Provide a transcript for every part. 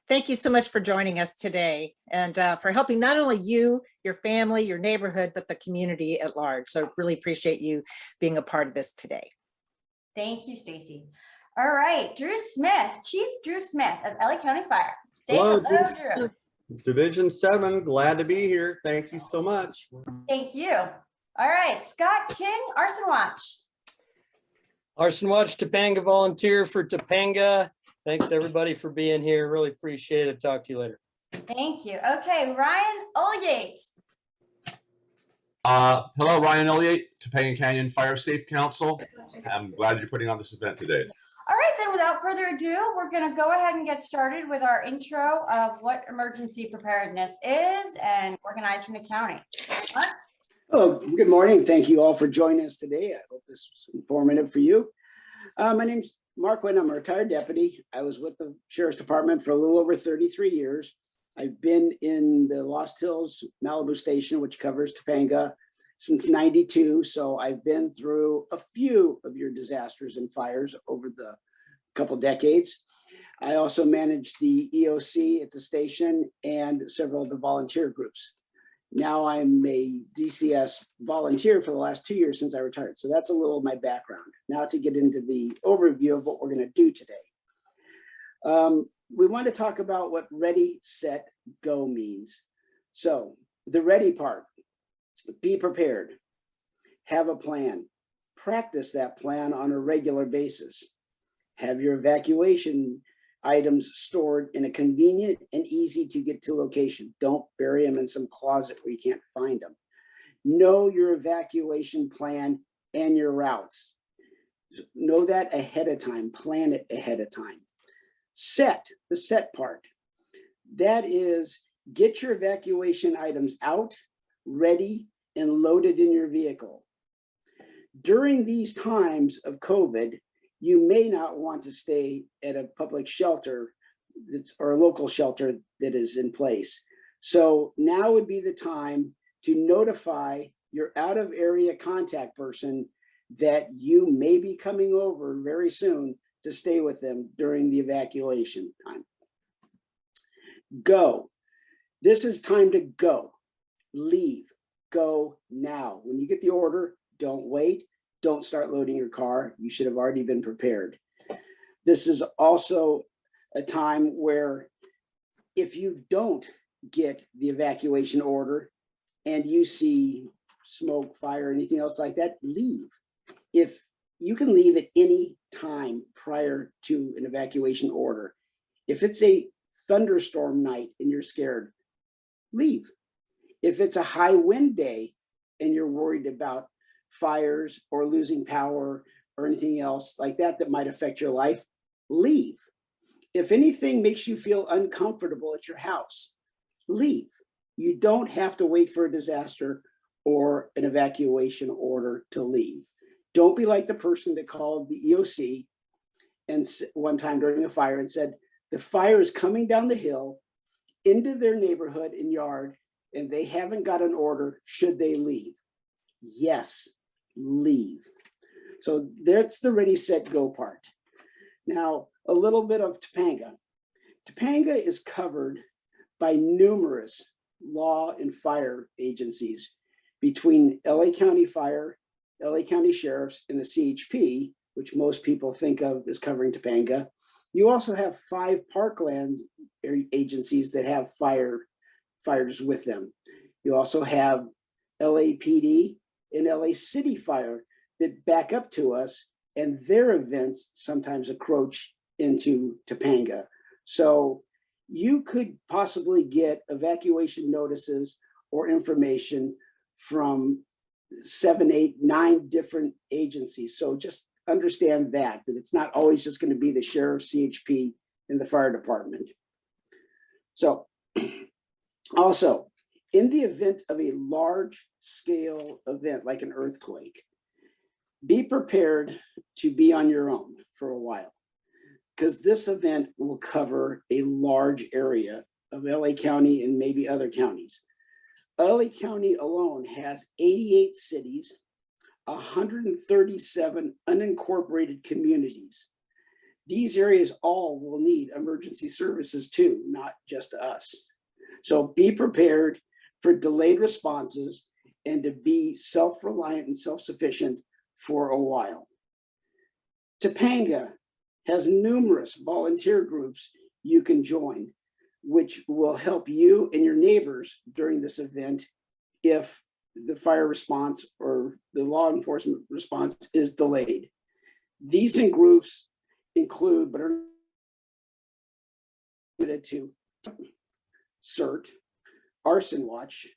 Thank you so much for joining us today and for helping not only you, your family, your neighborhood, but the community at large. So really appreciate you being a part of this today. Thank you, Stacy. All right, Drew Smith, Chief Drew Smith of LA County Fire. Say Hello, Drew. Division 7, glad to be here. Thank you so much. Thank you. All right, Scott King, Arson Watch. Arson Watch, Topanga volunteer for Topanga. Thanks everybody for being here. Really appreciate it. Talk to you later. Thank you. Okay, Ryan Olyate. Hello, Ryan Elliott, Topanga Canyon Fire Safe Council. I'm glad you're putting on this event today. All right, then without further ado, we're going to go ahead and get started with our intro of what emergency preparedness is and organized in the county. Mark? Oh, good morning. Thank you all for joining us today. I hope this was informative for you. My name's Mark Wynn. I'm a retired deputy. I was with the Sheriff's Department for a little over 33 years. I've been in the Lost Hills Malibu Station, which covers Topanga, since '92. So I've been through a few of your disasters and fires over the couple decades. I also managed the EOC at the station and several of the volunteer groups. Now I'm a DCS volunteer for the last 2 years since I retired. So that's a little of my background. Now to get into the overview of what we're going to do today. We want to talk about what ready, set, go means. So the ready part, be prepared, have a plan, practice that plan on a regular basis, have your evacuation items stored in a convenient and easy to get to location. Don't bury them in some closet where you can't find them. Know your evacuation plan and your routes. Know that ahead of time, plan it ahead of time. Set, the set part. That is, get your evacuation items out, ready, and loaded in your vehicle. During these times of COVID, you may not want to stay at a public shelter or a local shelter that is in place. So now would be the time to notify your out of area contact person that you may be coming over very soon to stay with them during the evacuation time. Go. This is time to go. Leave. Go now. When you get the order, don't wait. Don't start loading your car. You should have already been prepared. This is also a time where if you don't get the evacuation order and you see smoke, fire, anything else like that, leave. If you can leave at any time prior to an evacuation order. If it's a thunderstorm night and you're scared, leave. If it's a high wind day and you're worried about fires or losing power or anything else like that that might affect your life, leave. If anything makes you feel uncomfortable at your house, leave. You don't have to wait for a disaster or an evacuation order to leave. Don't be like the person that called the EOC and one time during a fire and said, the fire is coming down the hill into their neighborhood and yard and they haven't got an order. Should they leave? Yes, leave. So that's the ready, set, go part. Now, a little bit of Topanga. Topanga is covered by numerous law and fire agencies between LA County Fire, LA County Sheriffs, and the CHP, which most people think of as covering Topanga. You also have 5 parkland agencies that have fires with them. You also have LAPD and LA City Fire that back up to us, and their events sometimes encroach into Topanga. So you could possibly get evacuation notices or information from 7, 8, 9 different agencies. So just understand that it's not always just going to be the sheriff, CHP, and the fire department. So also, in the event of a large scale event like an earthquake, be prepared to be on your own for a while, because this event will cover a large area of LA County and maybe other counties. LA County alone has 88 cities, 137 unincorporated communities. These areas all will need emergency services too, not just us. So be prepared for delayed responses and to be self-reliant and self-sufficient for a while. Topanga has numerous volunteer groups you can join, which will help you and your neighbors during this event if the fire response or the law enforcement response is delayed. These groups include, but are limited to, CERT, Arson Watch,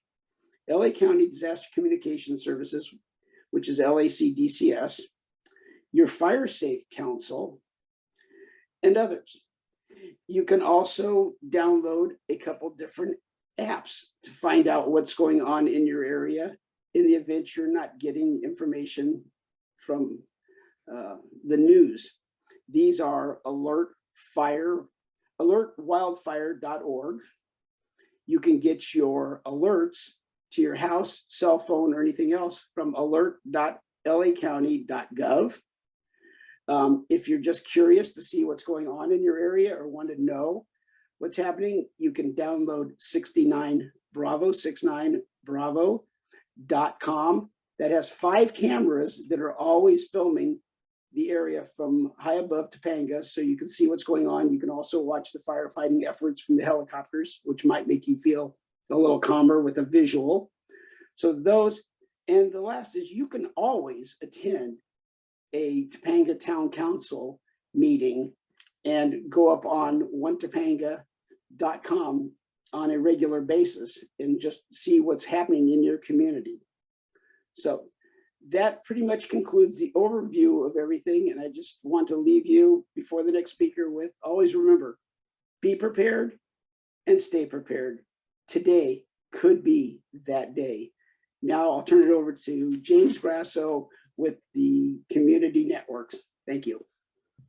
LA County Disaster Communication Services, which is LACDCS, your Fire Safe Council, and others. You can also download a couple different apps to find out what's going on in your area in the event you're not getting information from the news. These are alertwildfire.org. You can get your alerts to your house, cell phone, or anything else from alert.lacounty.gov. If you're just curious to see what's going on in your area or want to know what's happening, you can download 69bravo.com that has 5 cameras that are always filming the area from high above Topanga, so you can see what's going on. You can also watch the firefighting efforts from the helicopters, which might make you feel a little calmer with a visual. So those, and the last is you can always attend a Topanga Town Council meeting and go up on OneTopanga.com on a regular basis and just see what's happening in your community. So that pretty much concludes the overview of everything. And I just want to leave you before the next speaker with, always remember, be prepared and stay prepared. Today could be that day. Now I'll turn it over to James Grasso with the community networks. Thank you.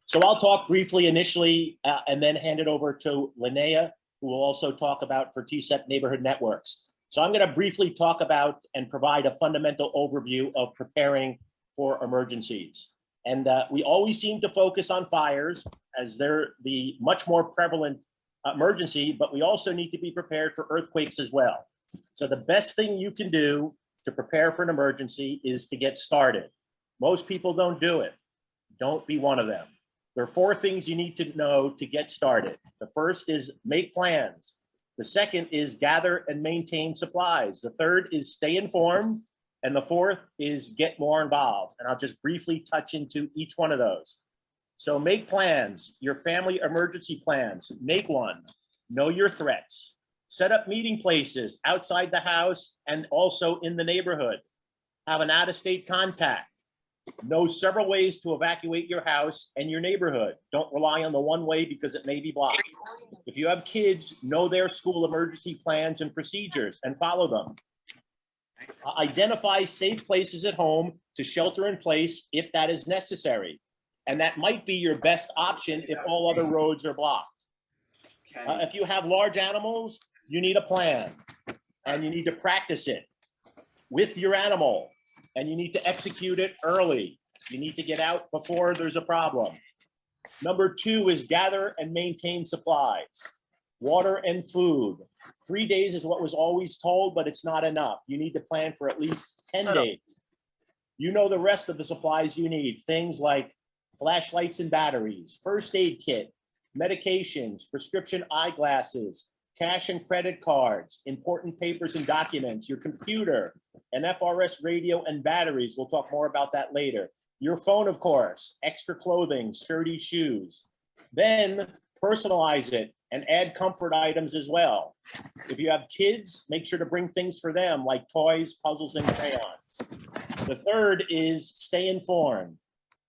So I'll talk briefly initially and then hand it over to Linnea, who will also talk about for TCEP neighborhood networks. So I'm going to briefly talk about and provide a fundamental overview of preparing for emergencies. And we always seem to focus on fires as they're the much more prevalent emergency, but we also need to be prepared for earthquakes as well. So the best thing you can do to prepare for an emergency is to get started. Most people don't do it. Don't be one of them. There are 4 things you need to know to get started. The first is make plans. The second is gather and maintain supplies. The third is stay informed. And the fourth is get more involved. And I'll just briefly touch into each one of those. So make plans, your family emergency plans, make one, know your threats, set up meeting places outside the house and also in the neighborhood, have an out-of-state contact, know several ways to evacuate your house and your neighborhood. Don't rely on the one way because it may be blocked. If you have kids, know their school emergency plans and procedures and follow them. Identify safe places at home to shelter in place if that is necessary. And that might be your best option if all other roads are blocked. If you have large animals, you need a plan and you need to practice it with your animal and you need to execute it early. You need to get out before there's a problem. Number 2 is gather and maintain supplies, water and food. 3 days is what was always told, but it's not enough. You need to plan for at least 10 days. You know the rest of the supplies you need, things like flashlights and batteries, first aid kit, medications, prescription eyeglasses, cash and credit cards, important papers and documents, your computer, an FRS radio and batteries. We'll talk more about that later. Your phone, of course, extra clothing, sturdy shoes. Then personalize it and add comfort items as well. If you have kids, make sure to bring things for them like toys, puzzles, and crayons. The third is stay informed.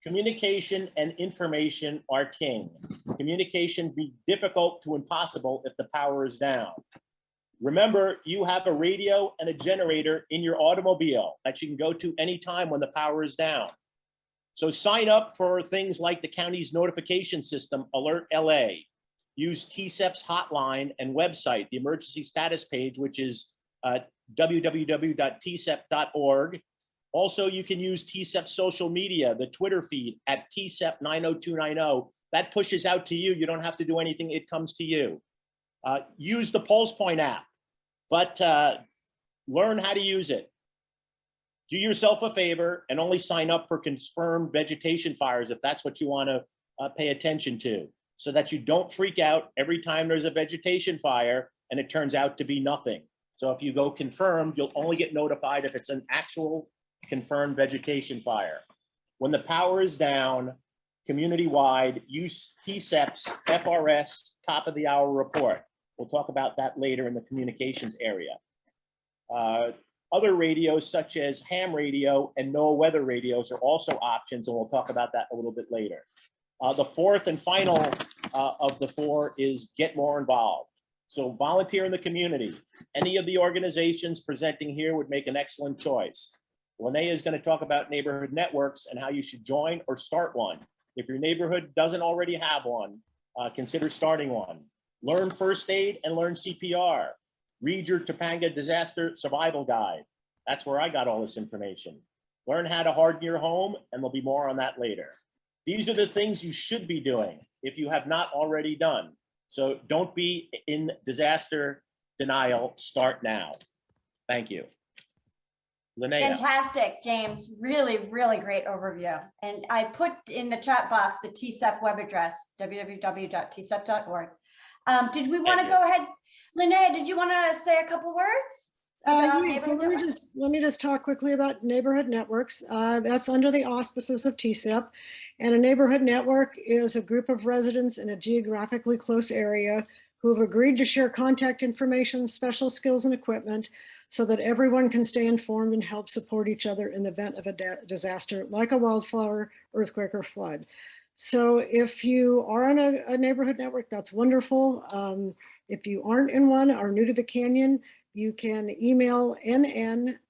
Communication and information are king. Communication be difficult to impossible if the power is down. Remember, you have a radio and a generator in your automobile that you can go to anytime when the power is down. So sign up for things like the county's notification system, Alert LA. Use TCEP's hotline and website, the emergency status page, which is www.tcep.org. Also, you can use TCEP social media, the Twitter feed at TCEP 90290 That pushes out to you. You don't have to do anything. It comes to you. Use the Pulse Point app, but learn how to use it. Do yourself a favor and only sign up for confirmed vegetation fires if that's what you want to pay attention to, so that you don't freak out every time there's a vegetation fire and it turns out to be nothing. So if you go confirmed, you'll only get notified if it's an actual confirmed vegetation fire. When the power is down, community-wide, use TCEP's FRS top of the hour report. We'll talk about that later in the communications area. Other radios such as ham radio and NOAA weather radios are also options, and we'll talk about that a little bit later. The fourth and final of the four is get more involved. So volunteer in the community. Any of the organizations presenting here would make an excellent choice. Linnea is going to talk about neighborhood networks and how you should join or start one. If your neighborhood doesn't already have one, consider starting one. Learn first aid and learn CPR. Read your Topanga Disaster Survival Guide. That's where I got all this information. Learn how to harden your home, and there'll be more on that later. These are the things you should be doing if you have not already done. So don't be in disaster denial. Start now. Thank you. Linnea. Fantastic, James. Really, really great overview. And I put in the chat box the TCEP web address, www.tcep.org. Did we want to go ahead? Linnea, did you want to say a couple words? Yeah, so let me just talk quickly about neighborhood networks. That's under the auspices of TCEP, and a neighborhood network is a group of residents in a geographically close area who have agreed to share contact information, special skills, and equipment so that everyone can stay informed and help support each other in the event of a disaster like a wildfire, earthquake, or flood. So if you are on a neighborhood network, that's wonderful. If you aren't in one or new to the Canyon, you can email nn@tcep.org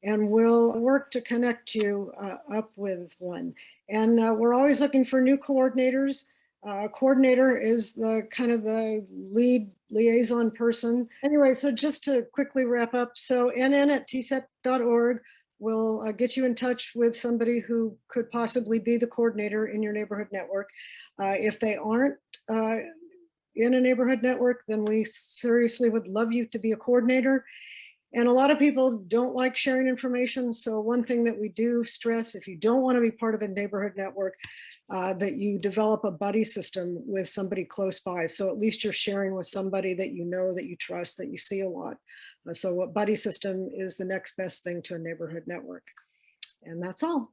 and we'll work to connect you up with one. And we're always looking for new coordinators. Coordinator is the kind of the lead liaison person. Anyway, so just to quickly wrap up, so nn@tcep.org will get you in touch with somebody who could possibly be the coordinator in your neighborhood network. If they aren't in a neighborhood network, then we seriously would love you to be a coordinator. And a lot of people don't like sharing information. So one thing that we do stress, if you don't want to be part of a neighborhood network, that you develop a buddy system with somebody close by. So at least you're sharing with somebody that you know, that you trust, that you see a lot. So what buddy system is the next best thing to a neighborhood network. And that's all.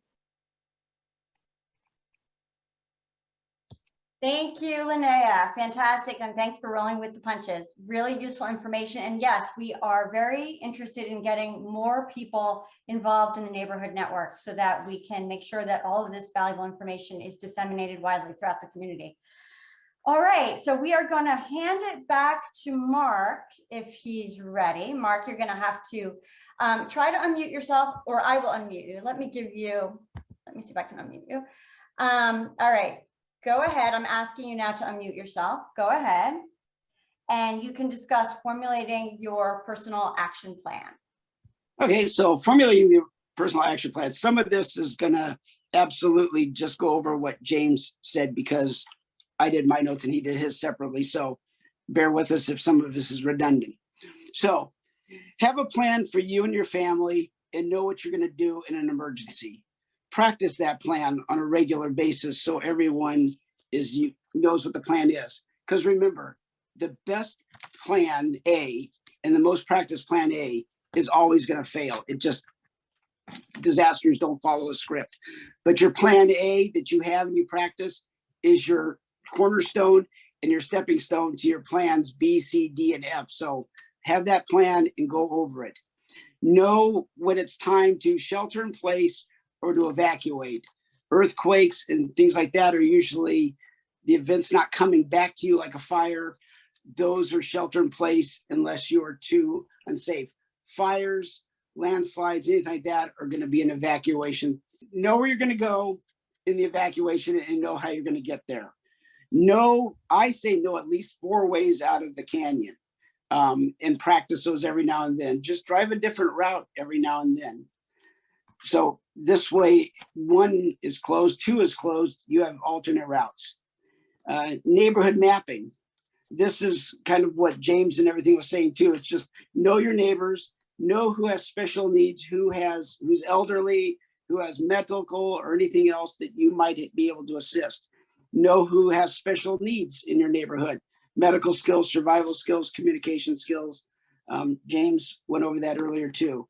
Thank you, Linnea. Fantastic. And thanks for rolling with the punches. Really useful information. And yes, we are very interested in getting more people involved in the neighborhood network so that we can make sure that all of this valuable information is disseminated widely throughout the community. All right, so we are going to hand it back to Mark if he's ready. Mark, you're going to have to try to unmute yourself, or I will unmute you. Let me see if I can unmute you. All right. Go ahead. I'm asking you now to unmute yourself. Go ahead. And you can discuss formulating your personal action plan. Okay, so formulating your personal action plan. Some of this is gonna absolutely just go over what James said because I did my notes and he did his separately. So bear with us if some of this is redundant. So have a plan for you and your family and know what you're gonna do in an emergency. Practice that plan on a regular basis so everyone knows what the plan is. Because remember, the best plan A and the most practiced plan A is always going to fail. Disasters don't follow a script. But your plan A that you have and you practice is your cornerstone and your stepping stone to your plans B, C, D, and F. So have that plan and go over it. Know when it's time to shelter in place or to evacuate. Earthquakes and things like that are usually the events not coming back to you like a fire. Those are shelter in place unless you are too unsafe. Fires, landslides, anything like that are going to be an evacuation. Know where you're going to go in the evacuation and know how you're going to get there. I say know at least 4 ways out of the canyon and practice those every now and then. Just drive a different route every now and then. So This way, 1 is closed, 2 is closed, you have alternate routes. Neighborhood mapping. This is kind of what James and everything was saying too. It's just know your neighbors, know who has special needs, who's elderly, who has medical or anything else that you might be able to assist. Know who has special needs in your neighborhood, medical skills, survival skills, communication skills. James went over that earlier too.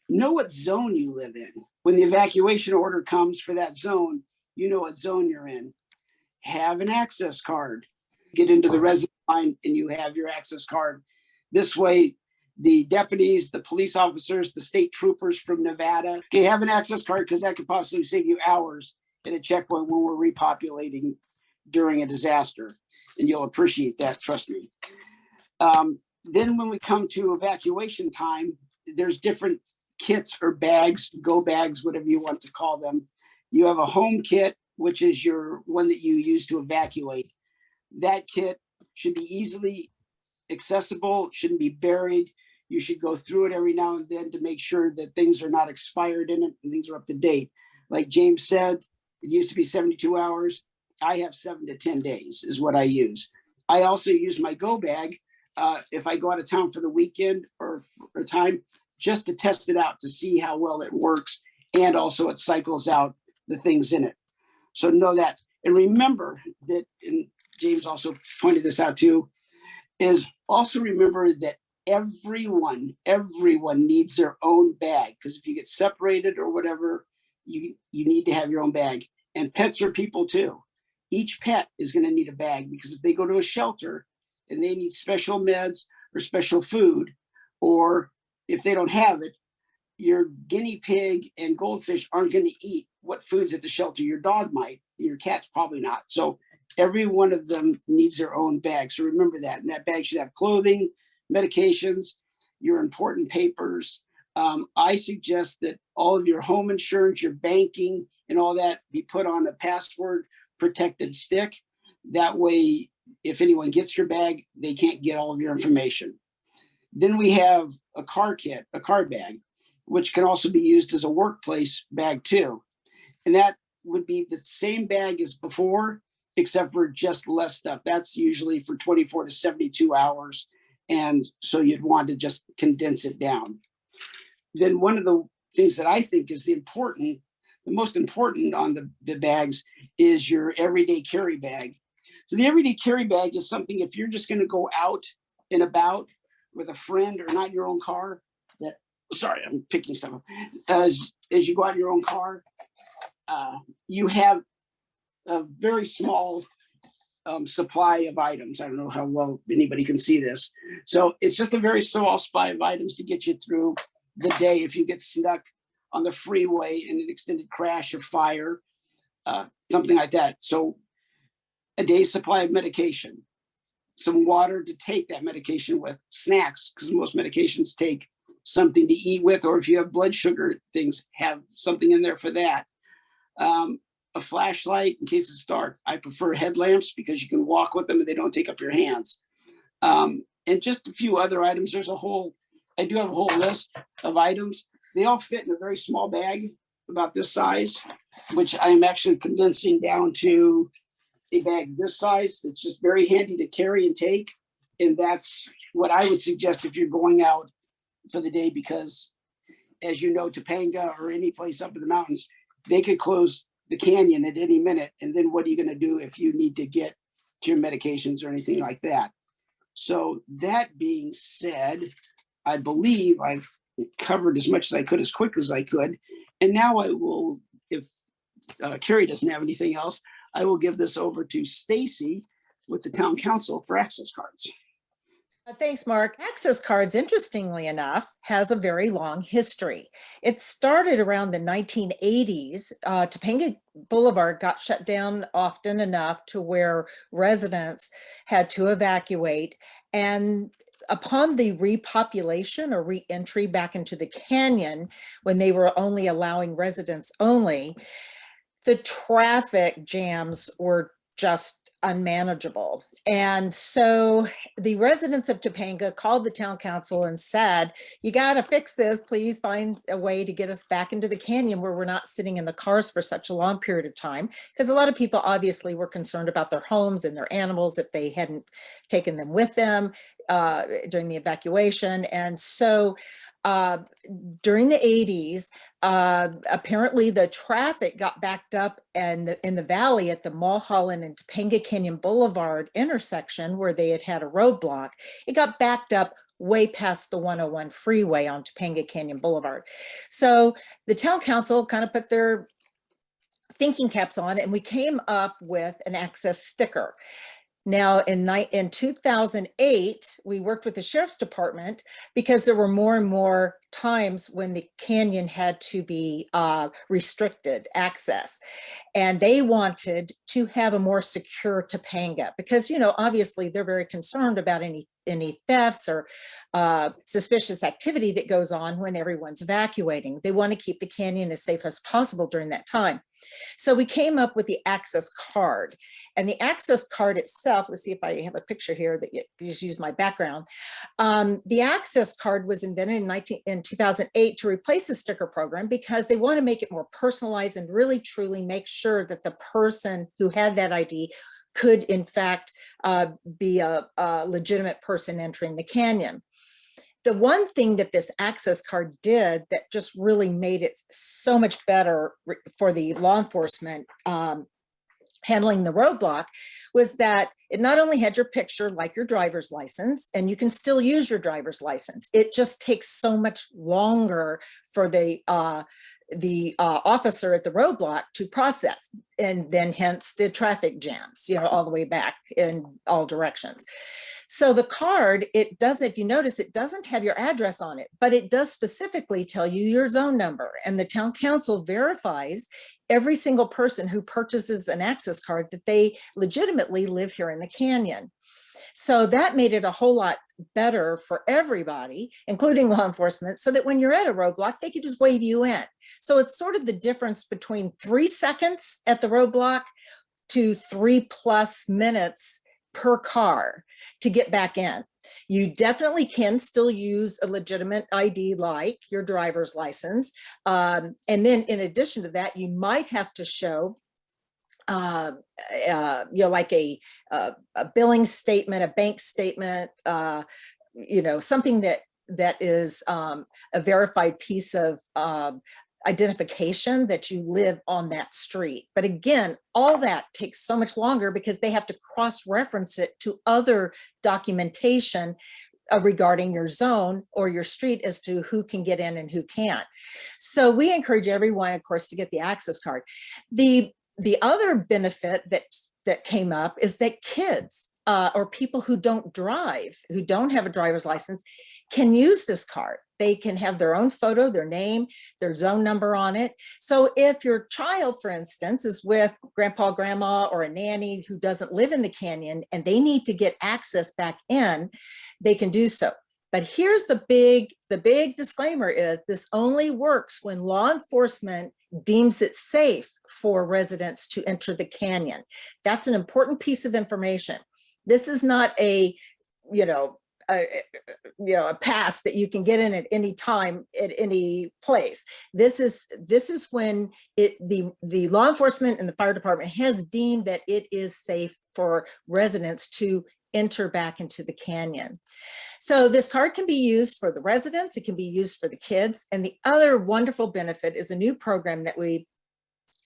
Know what zone you live in. When the evacuation order comes for that zone, you know what zone you're in. Have an access card. Get into the resident line and you have your access card. This way, the deputies, the police officers, the state troopers from Nevada, okay, have an access card because that could possibly save you hours at a checkpoint when we're repopulating during a disaster. And you'll appreciate that, trust me. Then when we come to evacuation time, there's different kits or bags, go bags, whatever you want to call them. You have a home kit, which is your one that you use to evacuate. That kit should be easily accessible, shouldn't be buried. You should go through it every now and then to make sure that things are not expired in it and things are up to date. Like James said, it used to be 72 hours. I have 7 to 10 days is what I use. I also use my go bag if I go out of town for the weekend or time, just to test it out to see how well it works. And also it cycles out the things in it. So know that. And remember that, and James also pointed this out too, is also remember that everyone needs their own bag. Because if you get separated or whatever, you need to have your own bag. And pets are people too. Each pet is going to need a bag because if they go to a shelter and they need special meds or special food, or if they don't have it, your guinea pig and goldfish aren't going to eat what food's at the shelter. Your dog might, your cat's probably not. So every one of them needs their own bag. So remember that. And that bag should have clothing, medications, your important papers. I suggest that all of your home insurance, your banking, and all that be put on a password protected stick. That way, if anyone gets your bag, they can't get all of your information. Then we have a car kit, a car bag, which can also be used as a workplace bag too. And that would be the same bag as before, except for just less stuff. That's usually for 24 to 72 hours. And so you'd want to just condense it down. Then one of the things that I think is the most important on the bags is your everyday carry bag. So the everyday carry bag is something if you're just going to go out and about with a friend or not in your own car, sorry, I'm picking stuff up. As you go out in your own car, you have a very small supply of items. I don't know how well anybody can see this. So it's just a very small supply of items to get you through the day if you get stuck on the freeway in an extended crash or fire, something like that. So a day's supply of medication, some water to take that medication with, snacks, because most medications take something to eat with, or if you have blood sugar things, have something in there for that. A flashlight in case it's dark. I prefer headlamps because you can walk with them and they don't take up your hands. And just a few other items. I do have a whole list of items. They all fit in a very small bag, about this size, which I'm actually condensing down to a bag this size. It's just very handy to carry and take. And that's what I would suggest if you're going out for the day, because as you know, Topanga or any place up in the mountains, they could close the canyon at any minute. And then what are you going to do if you need to get to your medications or anything like that? So that being said, I believe I've covered as much as I could, as quick as I could. And now I will, if Carrie doesn't have anything else, I will give this over to Stacy with the town council for access cards. Thanks, Mark. Access cards, interestingly enough, has a very long history. It started around the 1980s. Topanga Boulevard got shut down often enough to where residents had to evacuate. And upon the repopulation or re-entry back into the canyon, when they were only allowing residents only, the traffic jams were just unmanageable. And so the residents of Topanga called the town council and said, you got to fix this. Please find a way to get us back into the canyon where we're not sitting in the cars for such a long period of time. Because a lot of people obviously were concerned about their homes and their animals if they hadn't taken them with them during the evacuation. And so during the 80s, apparently the traffic got backed up and in the valley at the Mulholland and Topanga Canyon Boulevard intersection where they had a roadblock. It got backed up way past the 101 freeway on Topanga Canyon Boulevard. So the town council kind of put their thinking caps on and we came up with an access sticker. Now, in 2008, we worked with the sheriff's department because there were more and more times when the canyon had to be restricted access. And they wanted to have a more secure Topanga because, you know, obviously they're very concerned about any thefts or suspicious activity that goes on when everyone's evacuating. They want to keep the canyon as safe as possible during that time. So we came up with the access card, and the access card itself, let's see if I have a picture here that you just use my background. The access card was invented in 2008 to replace the sticker program because they want to make it more personalized and really truly make sure that the person who had that ID could in fact be a legitimate person entering the canyon. The one thing that this access card did that just really made it so much better for the law enforcement handling the roadblock was that it not only had your picture like your driver's license, and you can still use your driver's license. It just takes so much longer for the officer at the roadblock to process, and then hence the traffic jams, you know, all the way back in all directions. So the card, it doesn't, if you notice, it doesn't have your address on it, but it does specifically tell you your zone number. And the town council verifies every single person who purchases an access card that they legitimately live here in the canyon. So that made it a whole lot better for everybody, including law enforcement, so that when you're at a roadblock, they could just wave you in. So it's sort of the difference between 3 seconds at the roadblock to 3+ minutes per car to get back in. You definitely can still use a legitimate ID like your driver's license. And then in addition to that, you might have to show you know, like a billing statement, a bank statement, you know, something that is a verified piece of identification that you live on that street. But again, all that takes so much longer because they have to cross-reference it to other documentation regarding your zone or your street as to who can get in and who can't. So we encourage everyone, of course, to get the access card. The other benefit that came up is that kids or people who don't drive, who don't have a driver's license, can use this card. They can have their own photo, their name, their zone number on it. So if your child, for instance, is with grandpa, grandma, or a nanny who doesn't live in the canyon and they need to get access back in, they can do so. But here's the big disclaimer is this only works when law enforcement deems it safe for residents to enter the canyon. That's an important piece of information. This is not a pass that you can get in at any time at any place. This is when the law enforcement and the fire department has deemed that it is safe for residents to enter back into the canyon. So this card can be used for the residents, it can be used for the kids. And the other wonderful benefit is a new program that we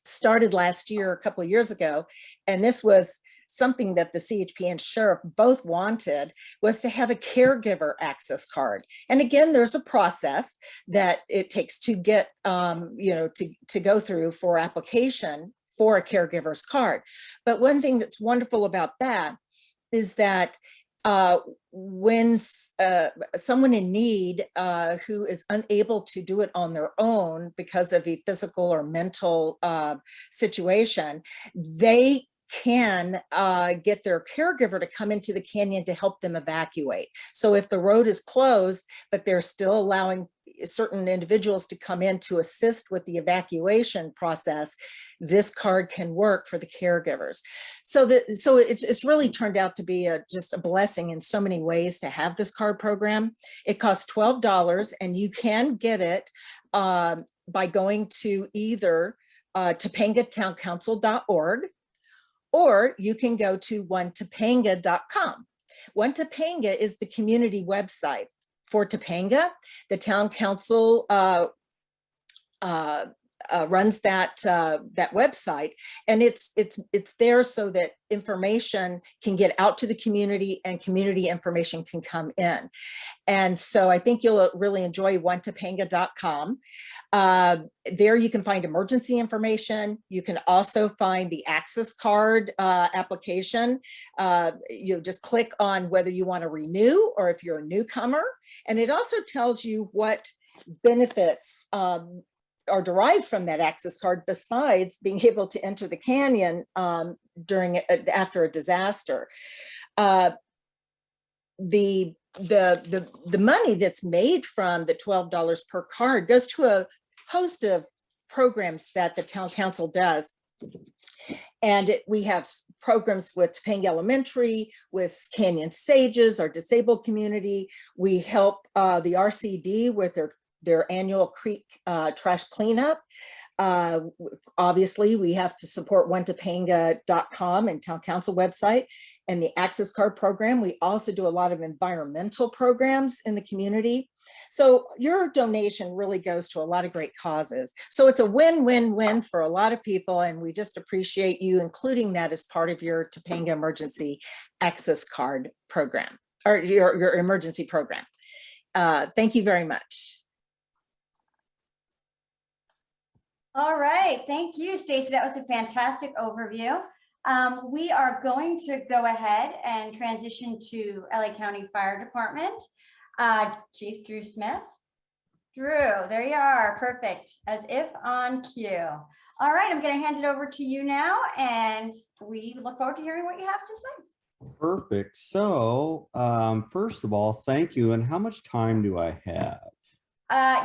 started last year, a couple of years ago. And this was something that the CHP and sheriff both wanted, was to have a caregiver access card. And again, there's a process that it takes to get, to go through for application for a caregiver's card. But one thing that's wonderful about that is that when someone in need who is unable to do it on their own because of a physical or mental situation, they can get their caregiver to come into the canyon to help them evacuate. So if the road is closed, but they're still allowing certain individuals to come in to assist with the evacuation process, this card can work for the caregivers. So it's really turned out to be just a blessing in so many ways to have this card program. It costs $12, and you can get it by going to either topangatown.council.org, or you can go to OneTopanga.com. OneTopanga is the community website for Topanga. The town council runs that website, and it's there so that information can get out to the community and community information can come in. And so I think you'll really enjoy OneTopanga.com. There you can find emergency information. You can also find the access card application. You just click on whether you want to renew or if you're a newcomer. And it also tells you what benefits are derived from that access card besides being able to enter the canyon after a disaster. The money that's made from the $12 per card goes to a host of programs that the town council does. And we have programs with Topanga Elementary, with Canyon Sages, our disabled community. We help the RCD with their annual creek trash cleanup. Obviously, we have to support OneTopanga.com and town council website and the access card program. We also do a lot of environmental programs in the community. So your donation really goes to a lot of great causes. So it's a win-win-win for a lot of people, and we just appreciate you including that as part of your Topanga Emergency Access Card program, or your emergency program. Thank you very much. All right, thank you, Stacy. That was a fantastic overview. We are going to go ahead and transition to LA County Fire Department. Chief Drew Smith. Drew, there you are, perfect, as if on cue. All right, I'm going to hand it over to you now, and we look forward to hearing what you have to say. Perfect. So, first of all, thank you. And how much time do I have?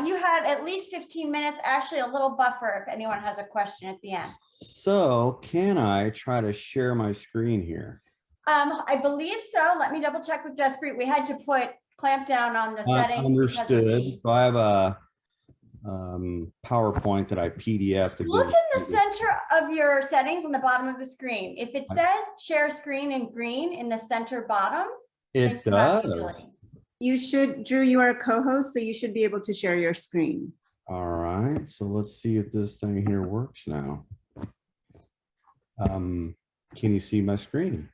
You have at least 15 minutes, actually a little buffer if anyone has a question at the end. So can I try to share my screen here? I believe so. Let me double check with Jaspreet. We had to put clamp down on the settings. Understood. So I have a PowerPoint that I PDF. Look in the center of your settings on the bottom of the screen. If it says share screen in green in the center bottom, it does. You should, Drew, you are a co-host, so you should be able to share your screen. All right, so let's see if this thing here works now. Can you see my screen?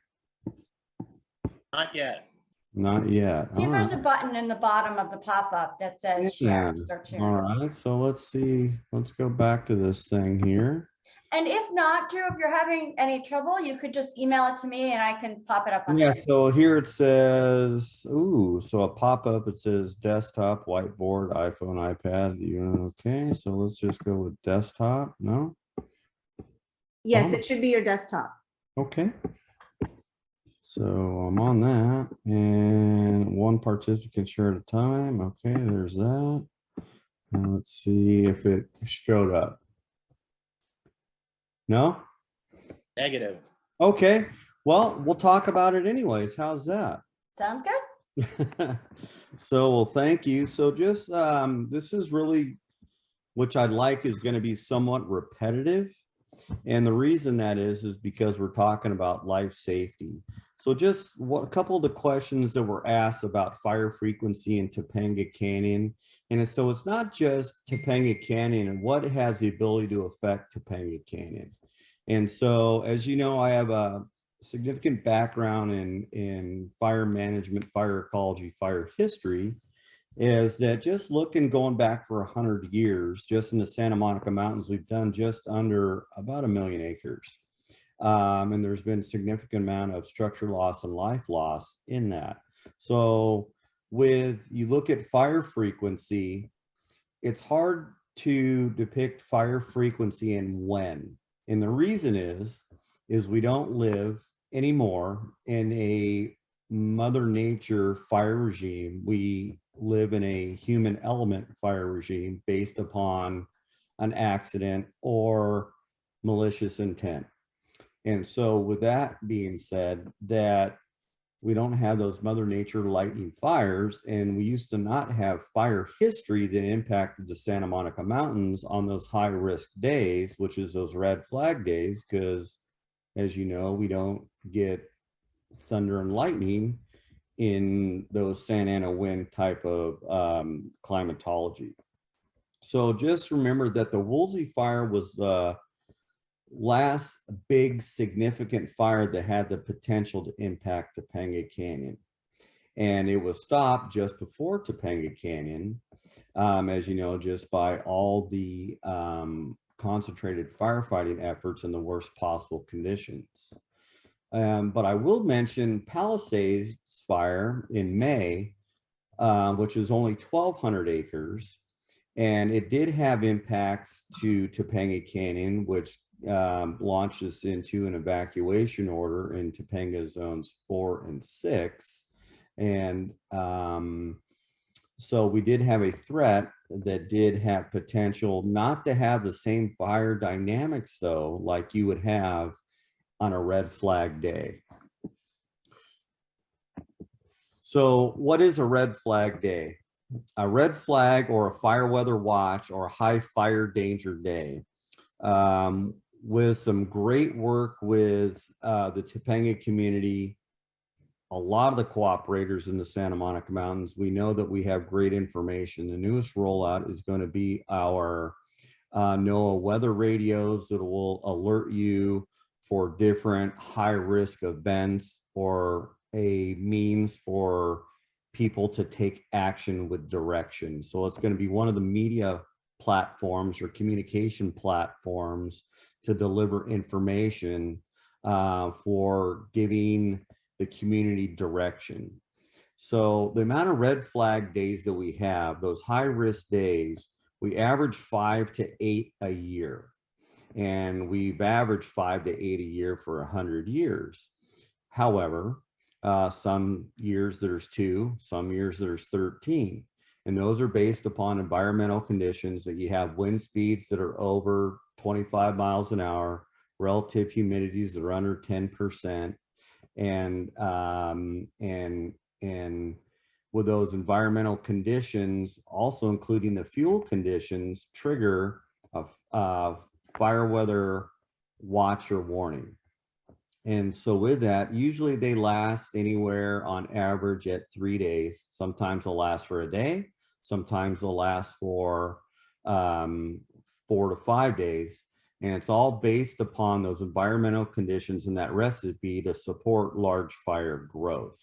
Not yet. Not yet. see if there's a button in the bottom of the pop-up that says share. Start sharing. All right, so let's see. Let's go back to this thing here. And if not, Drew, if you're having any trouble, you could just email it to me and I can pop it up on Yeah, so here it says, ooh, so a pop-up, it says desktop, whiteboard, iPhone, iPad. Okay, so let's just go with desktop. No? Yes, it should be your desktop. Okay. So I'm on that, and one participant can share at a time. Okay, there's that. And let's see if it showed up. No? Negative. Okay, well, we'll talk about it anyways. How's that? Sounds good. So, well, thank you. So just, this is really, which I'd like is going to be somewhat repetitive. And the reason that is because we're talking about life safety. So just a couple of the questions that were asked about fire frequency in Topanga Canyon. And so it's not just Topanga Canyon and what has the ability to affect Topanga Canyon. And so, as you know, I have a significant background in fire management, fire ecology, fire history. Is that just going back for 100 years, just in the Santa Monica Mountains, we've done just under about 1 million acres. And there's been a significant amount of structure loss and life loss in that. So you look at fire frequency, it's hard to depict fire frequency and when. And the reason is we don't live anymore in a Mother Nature fire regime. We live in a human element fire regime based upon an accident or malicious intent. And so with that being said, that we don't have those Mother Nature lightning fires, and we used to not have fire history that impacted the Santa Monica Mountains on those high risk days, which is those red flag days, because as you know, we don't get thunder and lightning in those Santa Ana wind type of climatology. So just remember that the Woolsey fire was the last big significant fire that had the potential to impact Topanga Canyon. And it was stopped just before Topanga Canyon, as you know, just by all the concentrated firefighting efforts in the worst possible conditions. But I will mention Palisades fire in May, which is only 1,200 acres. And it did have impacts to Topanga Canyon, which launched us into an evacuation order in Topanga zones 4 and 6. And so we did have a threat that did have potential not to have the same fire dynamics, though, like you would have on a red flag day. So what is a red flag day? A red flag or a fire weather watch or a high fire danger day. With some great work with the Topanga community, a lot of the cooperators in the Santa Monica Mountains, we know that we have great information. The newest rollout is going to be our NOAA weather radios that will alert you for different high risk events or a means for people to take action with direction. So it's going to be one of the media platforms or communication platforms to deliver information for giving the community direction. So the amount of red flag days that we have, those high risk days, we average 5 to 8 a year. And we've averaged 5 to 8 a year for 100 years. However, some years there's 2, some years there's 13. And those are based upon environmental conditions that you have wind speeds that are over 25 miles an hour, relative humidities that are under 10%. And with those environmental conditions, also including the fuel conditions, trigger a fire weather watch or warning. And so with that, usually they last anywhere on average at 3 days. Sometimes they'll last for a day. Sometimes they'll last for 4 to 5 days. And it's all based upon those environmental conditions and that recipe to support large fire growth.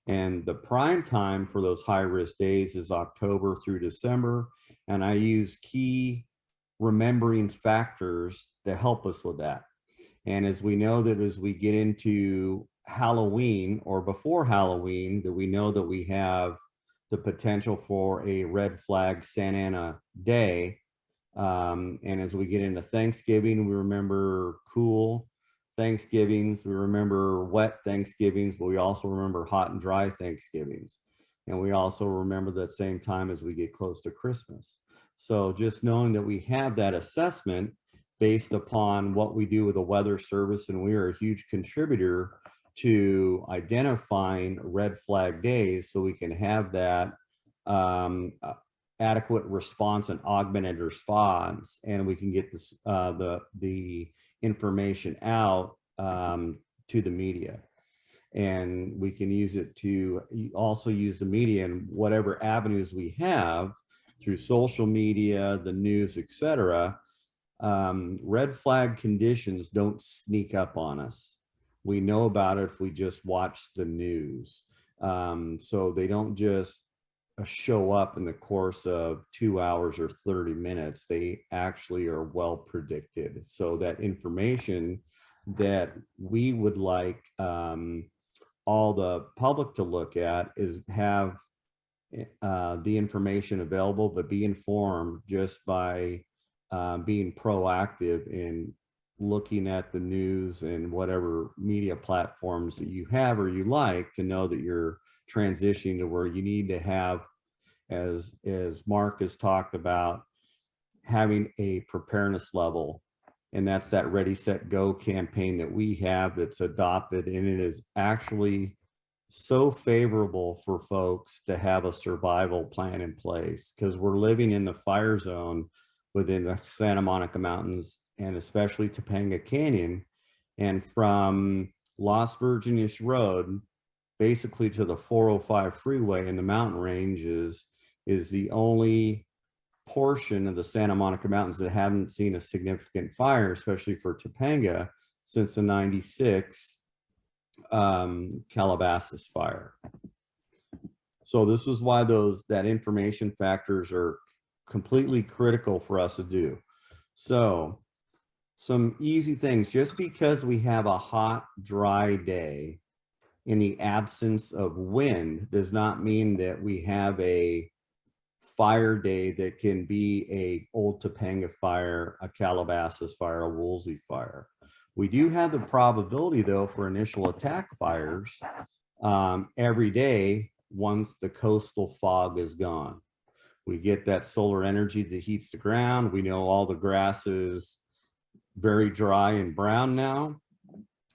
And the prime time for those high risk days is October through December. And I use key remembering factors to help us with that. And as we know that as we get into Halloween or before Halloween, that we know that we have the potential for a red flag Santa Ana day. And as we get into Thanksgiving, we remember cool Thanksgivings, we remember wet Thanksgivings, but we also remember hot and dry Thanksgivings. And we also remember that same time as we get close to Christmas. So just knowing that we have that assessment based upon what we do with the Weather Service, and we are a huge contributor to identifying red flag days so we can have that adequate response and augmented response, and we can get this, the information out to the media. And we can use it to also use the media in whatever avenues we have through social media, the news, etc. Red flag conditions don't sneak up on us. We know about it if we just watch the news. So they don't just show up in the course of 2 hours or 30 minutes. They actually are well predicted. So that information that we would like all the public to look at is have the information available, but be informed just by being proactive in looking at the news and whatever media platforms that you have or you like, to know that you're transitioning to where you need to have as Mark has talked about, having a preparedness level. And that's that Ready, Set, Go campaign that we have that's adopted. And it is actually so favorable for folks to have a survival plan in place, because we're living in the fire zone within the Santa Monica Mountains and especially Topanga Canyon. And from Las Virginias Road, basically to the 405 freeway in the mountain ranges, is the only portion of the Santa Monica Mountains that haven't seen a significant fire, especially for Topanga, since the 96 Calabasas fire. So this is why that information factors are completely critical for us to do. So some easy things: just because we have a hot, dry day in the absence of wind does not mean that we have a fire day that can be a Old Topanga fire, a Calabasas fire, a Woolsey fire. We do have the probability, though, for initial attack fires every day once the coastal fog is gone. We get that solar energy that heats the ground. We know all the grass is very dry and brown now.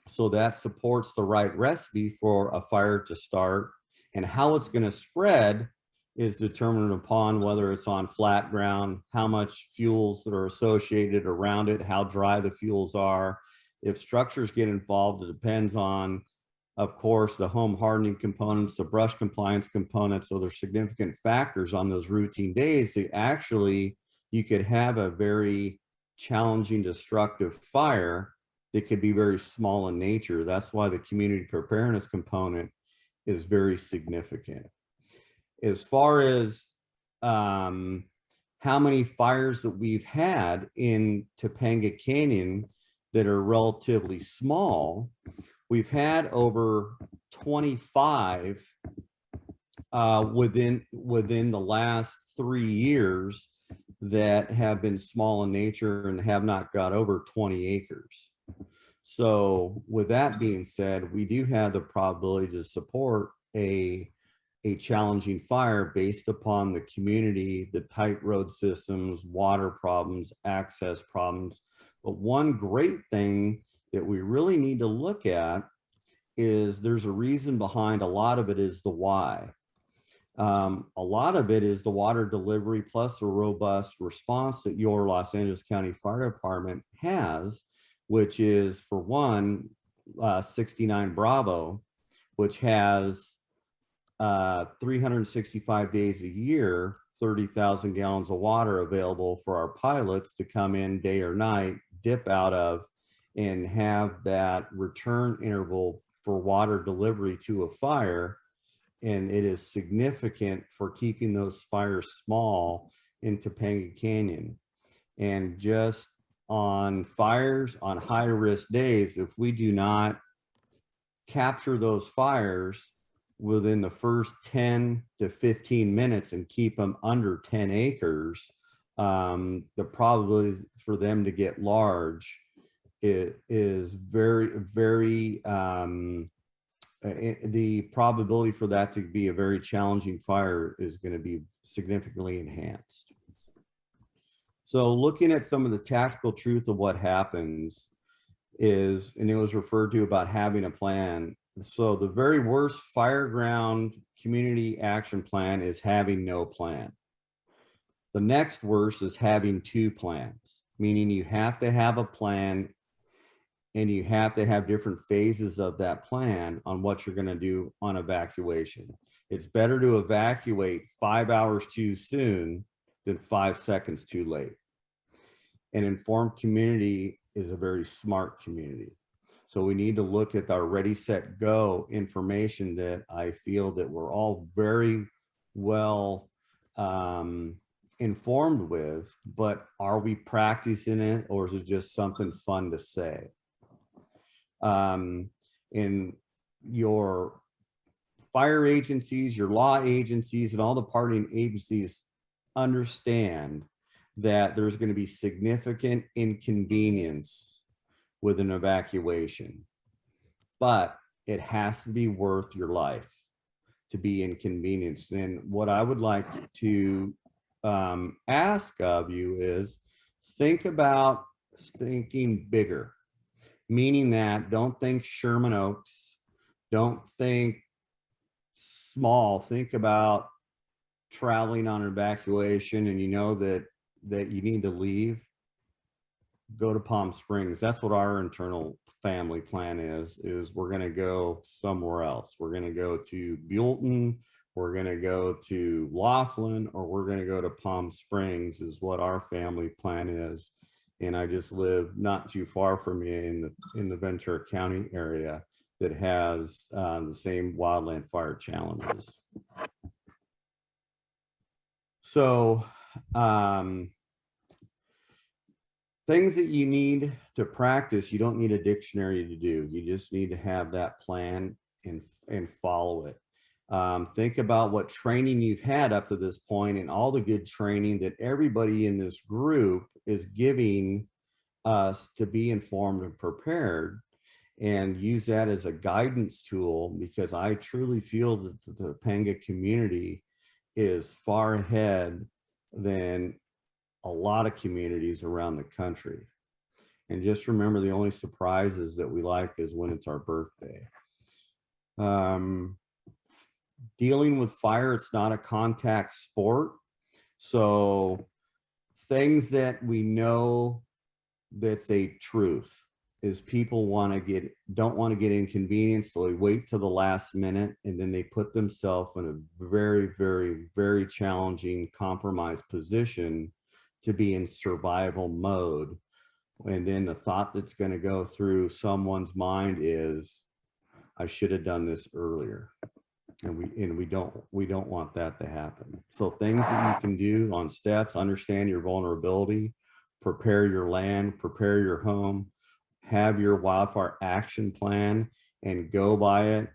So that supports the right recipe for a fire to start. And how it's going to spread is determined upon whether it's on flat ground, how much fuels that are associated around it, how dry the fuels are. If structures get involved, it depends on, of course, the home hardening components, the brush compliance components. So there's significant factors on those routine days that actually you could have a very challenging, destructive fire that could be very small in nature. That's why the community preparedness component is very significant. As far as how many fires that we've had in Topanga Canyon that are relatively small, we've had over 25 within the last 3 years that have been small in nature and have not got over 20 acres. So with that being said, we do have the probability to support a challenging fire based upon the community, the tight road systems, water problems, access problems. But one great thing that we really need to look at is there's a reason behind a lot of it is the why. A lot of it is the water delivery plus a robust response that your Los Angeles County Fire Department has, which is, for one, 69 Bravo, which has 365 days a year, 30,000 gallons of water available for our pilots to come in day or night, dip out of, and have that return interval for water delivery to a fire. And it is significant for keeping those fires small in Topanga Canyon. And just on fires on high risk days, if we do not capture those fires within the first 10 to 15 minutes and keep them under 10 acres, the probability for them to get large is very, very, the probability for that to be a very challenging fire is going to be significantly enhanced. So looking at some of the tactical truth of what happens is, and it was referred to about having a plan. So the very worst fireground community action plan is having no plan. The next worst is having two plans, meaning you have to have a plan and you have to have different phases of that plan on what you're going to do on evacuation. It's better to evacuate 5 hours too soon than 5 seconds too late. An informed community is a very smart community. So we need to look at our Ready, Set, Go information that I feel that we're all very well informed with, but are we practicing it, or is it just something fun to say? In your fire agencies, your law agencies, and all the partnering agencies understand that there's going to be significant inconvenience with an evacuation, but it has to be worth your life to be inconvenienced. And what I would like to ask of you is think about thinking bigger, meaning that don't think Sherman Oaks, don't think small, think about traveling on an evacuation and you know that you need to leave, go to Palm Springs. That's what our internal family plan is we're going to go somewhere else. We're going to go to Buellton, we're going to go to Laughlin, or we're going to go to Palm Springs is what our family plan is. And I just live not too far from you in the Ventura County area that has the same wildland fire challenges. So things that you need to practice, you don't need a dictionary to do. You just need to have that plan and follow it. Think about what training you've had up to this point and all the good training that everybody in this group is giving us to be informed and prepared, and use that as a guidance tool, because I truly feel that the Topanga community is far ahead than a lot of communities around the country. And just remember, the only surprises that we like is when it's our birthday. Dealing with fire, it's not a contact sport. So things that we know that's a truth is people don't want to get inconvenienced, so they wait till the last minute, and then they put themselves in a very, very, very challenging, compromised position to be in survival mode. And then the thought that's going to go through someone's mind is, I should have done this earlier. And we don't want that to happen. So things that you can do on steps: understand your vulnerability, prepare your land, prepare your home, have your wildfire action plan and go by it.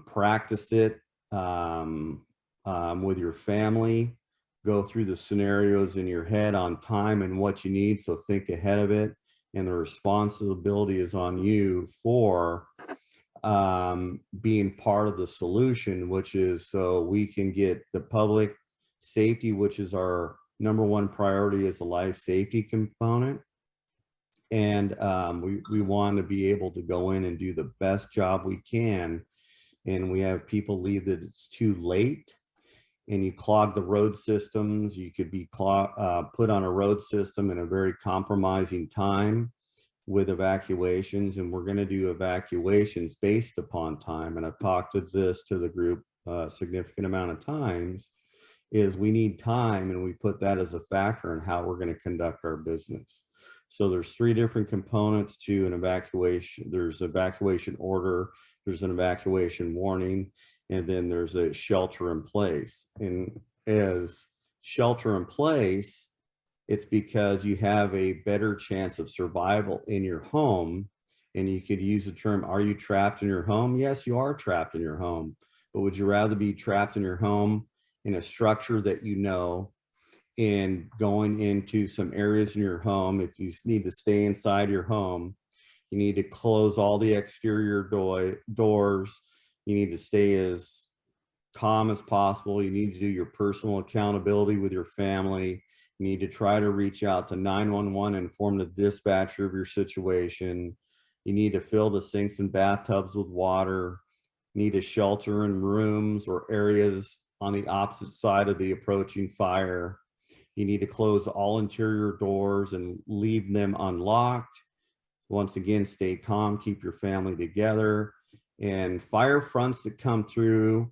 Practice it with your family. Go through the scenarios in your head on time and what you need. So think ahead of it. And the responsibility is on you for being part of the solution, which is so we can get the public safety, which is our #1 priority, as a life safety component. And we want to be able to go in and do the best job we can. And we have people leave that it's too late, and you clog the road systems. You could be put on a road system in a very compromising time with evacuations, and we're going to do evacuations based upon time. And I've talked to the group a significant amount of times, is we need time, and we put that as a factor in how we're going to conduct our business. So there's 3 different components to an evacuation. There's evacuation order, there's an evacuation warning, and then there's a shelter in place. And as shelter in place, it's because you have a better chance of survival in your home. And you could use the term, are you trapped in your home? Yes, you are trapped in your home. But would you rather be trapped in your home in a structure that you know, and going into some areas in your home? If you need to stay inside your home, you need to close all the exterior doors. You need to stay as calm as possible. You need to do your personal accountability with your family. You need to try to reach out to 911 and inform the dispatcher of your situation. You need to fill the sinks and bathtubs with water. You need to shelter in rooms or areas on the opposite side of the approaching fire. You need to close all interior doors and leave them unlocked. Once again, stay calm, keep your family together. And fire fronts that come through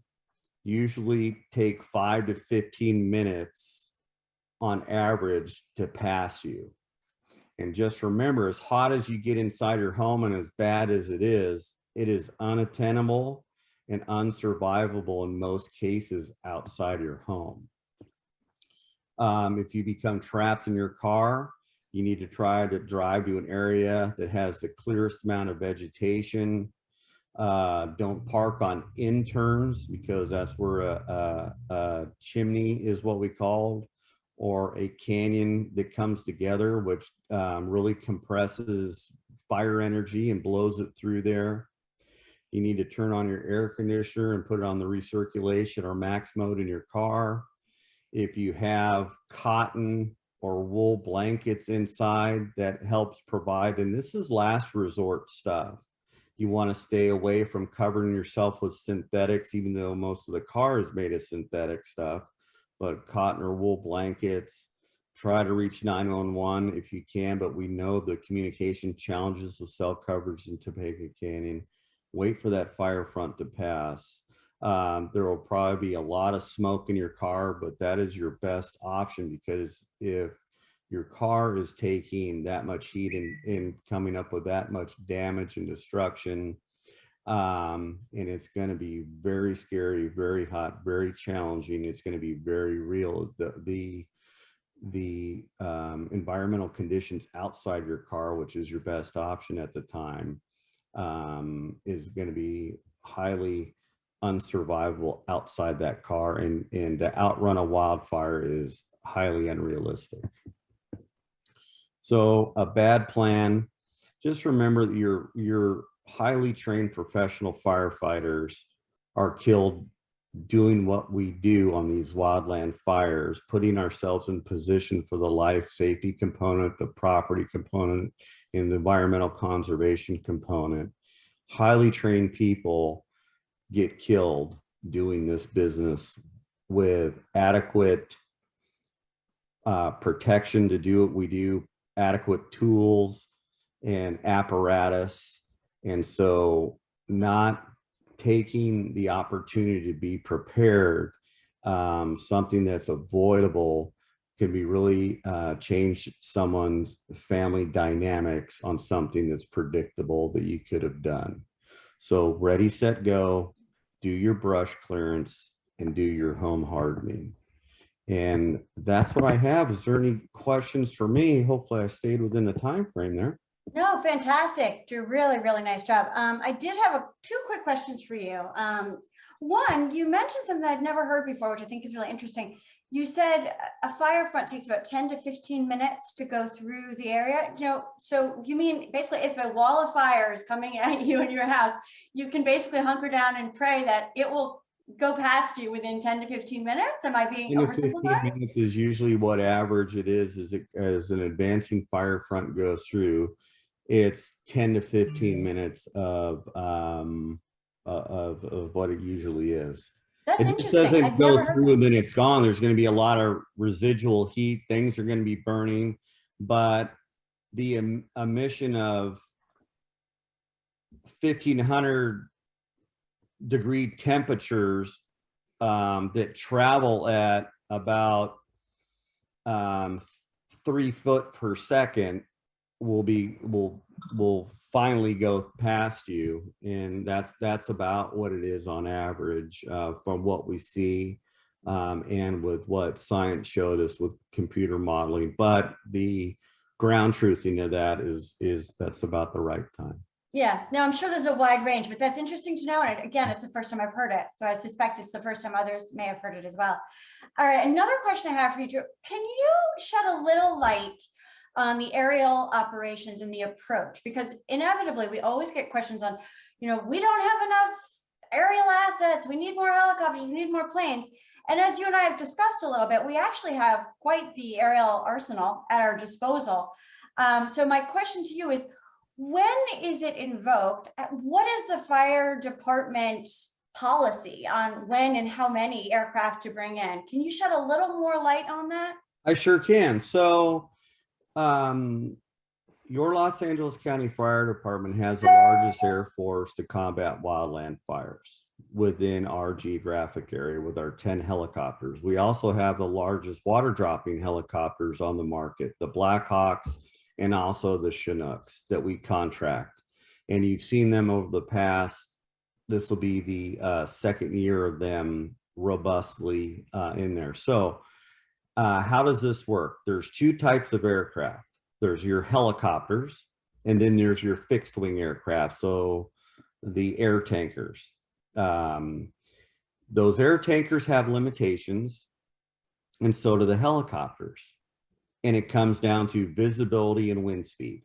usually take 5 to 15 minutes on average to pass you. And just remember, as hot as you get inside your home and as bad as it is unattainable and unsurvivable in most cases outside your home. If you become trapped in your car, you need to try to drive to an area that has the clearest amount of vegetation. Don't park on interns, because that's where a chimney is what we called, or a canyon that comes together, which really compresses fire energy and blows it through there. You need to turn on your air conditioner and put it on the recirculation or max mode in your car. If you have cotton or wool blankets inside, that helps provide, and this is last resort stuff. You want to stay away from covering yourself with synthetics, even though most of the car is made of synthetic stuff, but cotton or wool blankets. Try to reach 911 if you can, but we know the communication challenges with cell coverage in Topanga Canyon. Wait for that fire front to pass. There will probably be a lot of smoke in your car, but that is your best option, because if your car is taking that much heat and coming up with that much damage and destruction, and it's going to be very scary, very hot, very challenging. It's going to be very real. The environmental conditions outside your car, which is your best option at the time, is going to be highly unsurvivable outside that car, and to outrun a wildfire is highly unrealistic. So a bad plan, just remember that your highly trained professional firefighters are killed doing what we do on these wildland fires, putting ourselves in position for the life safety component, the property component, and the environmental conservation component. Highly trained people get killed doing this business with adequate protection to do what we do, adequate tools and apparatus. And so not taking the opportunity to be prepared, something that's avoidable, can be really change someone's family dynamics on something that's predictable that you could have done. So ready, set, go, do your brush clearance and do your home hardening. And that's what I have. Is there any questions for me? Hopefully I stayed within the time frame there. No, fantastic. Drew, really, really nice job. I did have two quick questions for you. One, you mentioned something I'd never heard before, which I think is really interesting. You said a fire front takes about 10 to 15 minutes to go through the area. You know, so you mean basically if a wall of fire is coming at you in your house, you can basically hunker down and pray that it will go past you within 10 to 15 minutes? Am I being oversimplified? 15 minutes is usually what average it is as an advancing fire front goes through. It's 10 to 15 minutes of what it usually is. That's it interesting. just doesn't I've go never heard through that. and then it's gone. There's going to be a lot of residual heat. Things are going to be burning, but the emission of 1,500 degree temperatures that travel at about 3 foot per second will finally go past you, and that's about what it is on average from what we see and with what science showed us with computer modeling. But the ground truthing of that is that's about the right time. Yeah, no, I'm sure there's a wide range, but that's interesting to know. And again, it's the first time I've heard it. So I suspect it's the first time others may have heard it as well. All right, another question I have for you, Drew. Can you shed a little light on the aerial operations and the approach? Because inevitably we always get questions on, you know, we don't have enough aerial assets. We need more helicopters, we need more planes. And as you and I have discussed a little bit, we actually have quite the aerial arsenal at our disposal. So my question to you is, when is it invoked? What is the fire department policy on when and how many aircraft to bring in? Can you shed a little more light on that? I sure can. So your Los Angeles County Fire Department has the largest air force to combat wildland fires within our geographic area with our 10 helicopters. We also have the largest water dropping helicopters on the market, the Blackhawks and also the Chinooks that we contract. And you've seen them over the past, this will be the second year of them robustly in there. So how does this work? There's two types of aircraft. There's your helicopters, and then there's your fixed wing aircraft. So the air tankers. Those air tankers have limitations, and so do the helicopters. And it comes down to visibility and wind speed.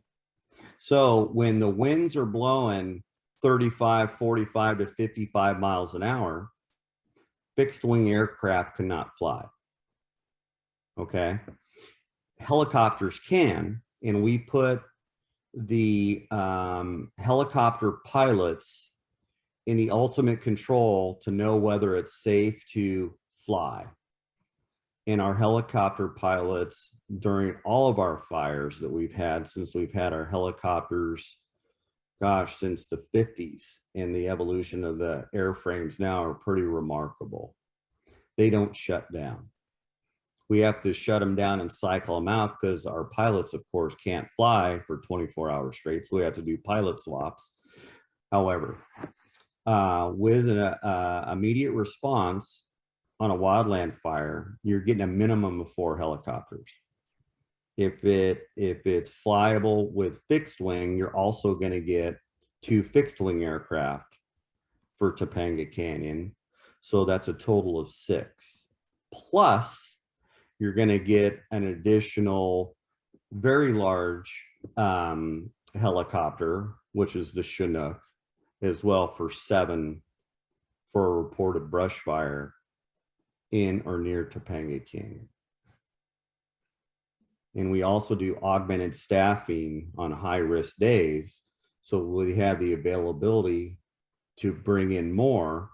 So when the winds are blowing 35, 45 to 55 miles an hour, fixed wing aircraft cannot fly. Okay. Helicopters can, and we put the helicopter pilots in the ultimate control to know whether it's safe to fly. And our helicopter pilots, during all of our fires that we've had, since we've had our helicopters, gosh, since the 50s, and the evolution of the airframes now are pretty remarkable. They don't shut down. We have to shut them down and cycle them out because our pilots, of course, can't fly for 24 hours straight. So we have to do pilot swaps. However, with an immediate response on a wildland fire, you're getting a minimum of 4 helicopters. If it's flyable with fixed wing, you're also going to get 2 fixed wing aircraft for Topanga Canyon. So that's a total of 6. Plus, you're going to get an additional very large helicopter, which is the Chinook, as well, for 7 for a reported brush fire in or near Topanga Canyon. And we also do augmented staffing on high-risk days. So we have the availability to bring in more.